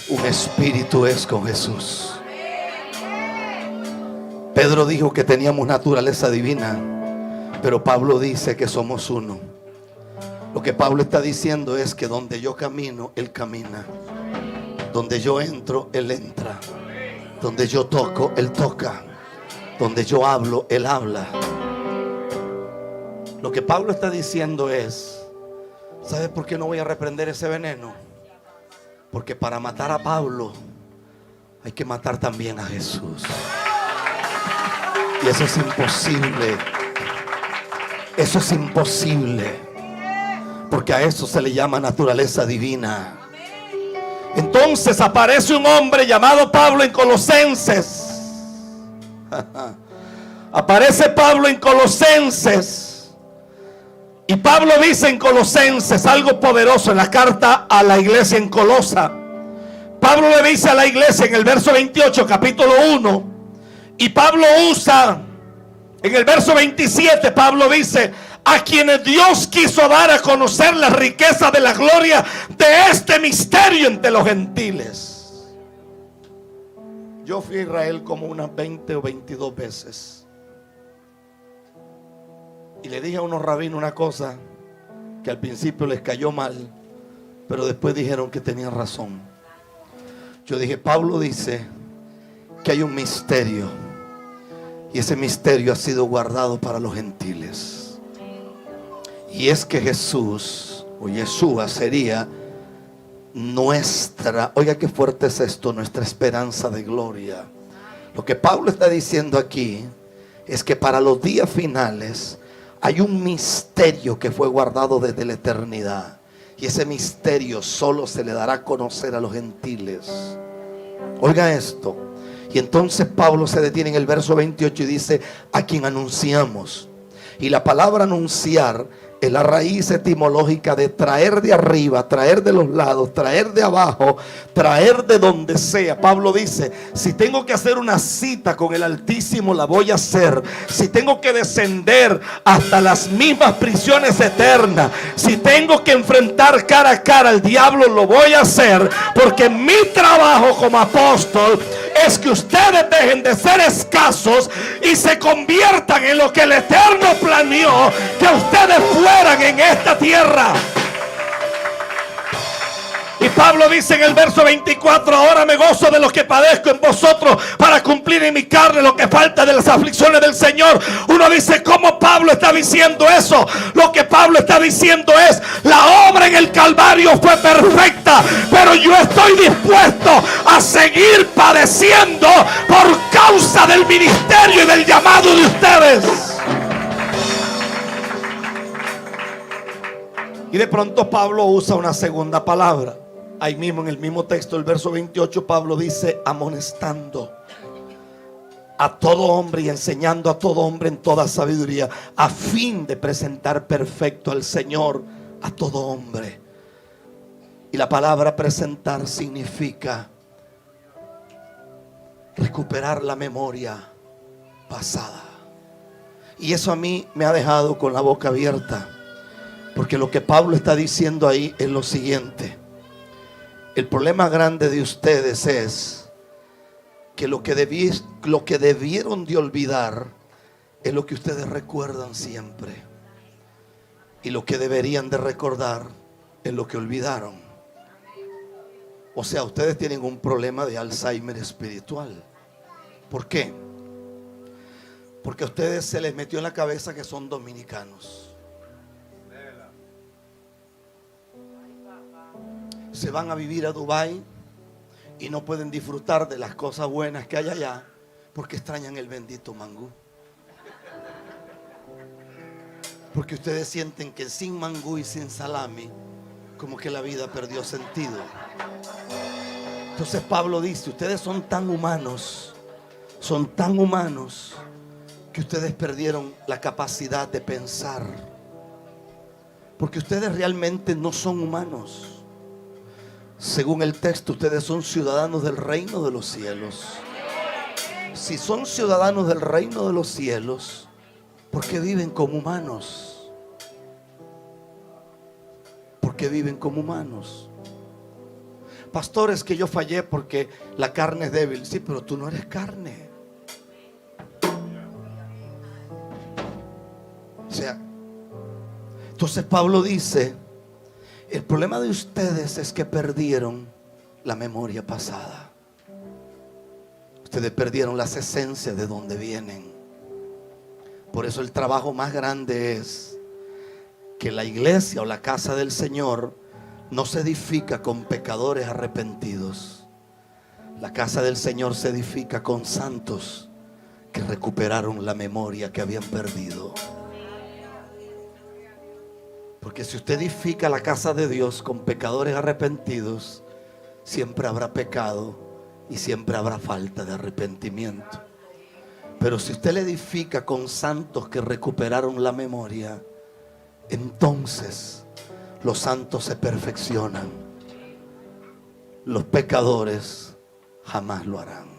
un espíritu es con Jesús. Pedro dijo que teníamos naturaleza divina, pero Pablo dice que somos uno. Lo que Pablo está diciendo es que donde yo camino, Él camina. Donde yo entro, Él entra. Donde yo toco, Él toca. Donde yo hablo, Él habla. Lo que Pablo está diciendo es: ¿sabes por qué no voy a reprender ese veneno? Porque para matar a Pablo hay que matar también a Jesús. Y eso es imposible. Eso es imposible. Porque a eso se le llama naturaleza divina. Entonces aparece un hombre llamado Pablo en Colosenses. Aparece Pablo en Colosenses. Y Pablo dice en Colosenses algo poderoso en la carta a la iglesia en Colosa. Pablo le dice a la iglesia en el verso 28, capítulo 1. Y Pablo usa en el verso 27, Pablo dice: a quienes Dios quiso dar a conocer la riqueza de la gloria de este misterio entre los gentiles. Yo fui a Israel como unas 20 o 22 veces. Y le dije a unos rabinos una cosa que al principio les cayó mal, pero después dijeron que tenían razón. Yo dije: Pablo dice que hay un misterio, y ese misterio ha sido guardado para los gentiles. Y es que Jesús, o Yeshua, sería nuestra, oiga qué fuerte es esto, nuestra esperanza de gloria. Lo que Pablo está diciendo aquí es que para los días finales hay un misterio que fue guardado desde la eternidad. Y ese misterio solo se le dará a conocer a los gentiles. Oiga esto. Y entonces Pablo se detiene en el verso 28 y dice: a quien anunciamos. Y la palabra anunciar es la raíz etimológica de traer de arriba, traer de los lados, traer de abajo, traer de donde sea. Pablo dice: si tengo que hacer una cita con el Altísimo, la voy a hacer. Si tengo que descender hasta las mismas prisiones eternas, si tengo que enfrentar cara a cara al diablo, lo voy a hacer. Porque mi trabajo como apóstol es que ustedes dejen de ser escasos y se conviertan en lo que el Eterno planeó que ustedes fueran en esta tierra. Y Pablo dice en el verso 24: ahora me gozo de lo que padezco en vosotros para cumplir en mi carne lo que falta de las aflicciones del Señor. Uno dice: ¿cómo Pablo está diciendo eso? Lo que Pablo está diciendo es: la obra en el Calvario fue perfecta, pero yo estoy dispuesto a seguir padeciendo por causa del ministerio y del llamado de ustedes. Y de pronto Pablo usa una segunda palabra. Ahí mismo en el mismo texto, el verso 28, Pablo dice: amonestando a todo hombre y enseñando a todo hombre en toda sabiduría, a fin de presentar perfecto al Señor a todo hombre. Y la palabra presentar significa recuperar la memoria pasada. Y eso a mí me ha dejado con la boca abierta, porque lo que Pablo está diciendo ahí es lo siguiente: el problema grande de ustedes es que lo que debieron de olvidar es lo que ustedes recuerdan siempre, y lo que deberían de recordar es lo que olvidaron. O sea, ustedes tienen un problema de Alzheimer espiritual. ¿Por qué? Porque a ustedes se les metió en la cabeza que son dominicanos. Se van a vivir a Dubái y no pueden disfrutar de las cosas buenas que hay allá porque extrañan el bendito mangú. Porque ustedes sienten que sin mangú y sin salami, como que la vida perdió sentido. Entonces Pablo dice: ustedes son tan humanos que ustedes perdieron la capacidad de pensar. Porque ustedes realmente no son humanos. Según el texto, ustedes son ciudadanos del reino de los cielos. Si son ciudadanos del reino de los cielos, ¿por qué viven como humanos? ¿Por qué viven como humanos? Pastor, es que yo fallé porque la carne es débil. Sí, pero tú no eres carne. O sea, entonces Pablo dice, el problema de ustedes es que perdieron la memoria pasada. Ustedes perdieron las esencias de donde vienen. Por eso el trabajo más grande es que la iglesia o la casa del Señor no se edifica con pecadores arrepentidos. La casa del Señor se edifica con santos que recuperaron la memoria que habían perdido. Porque si usted edifica la casa de Dios con pecadores arrepentidos, siempre habrá pecado y siempre habrá falta de arrepentimiento. Pero si usted le edifica con santos que recuperaron la memoria, entonces los santos se perfeccionan. Los pecadores jamás lo harán.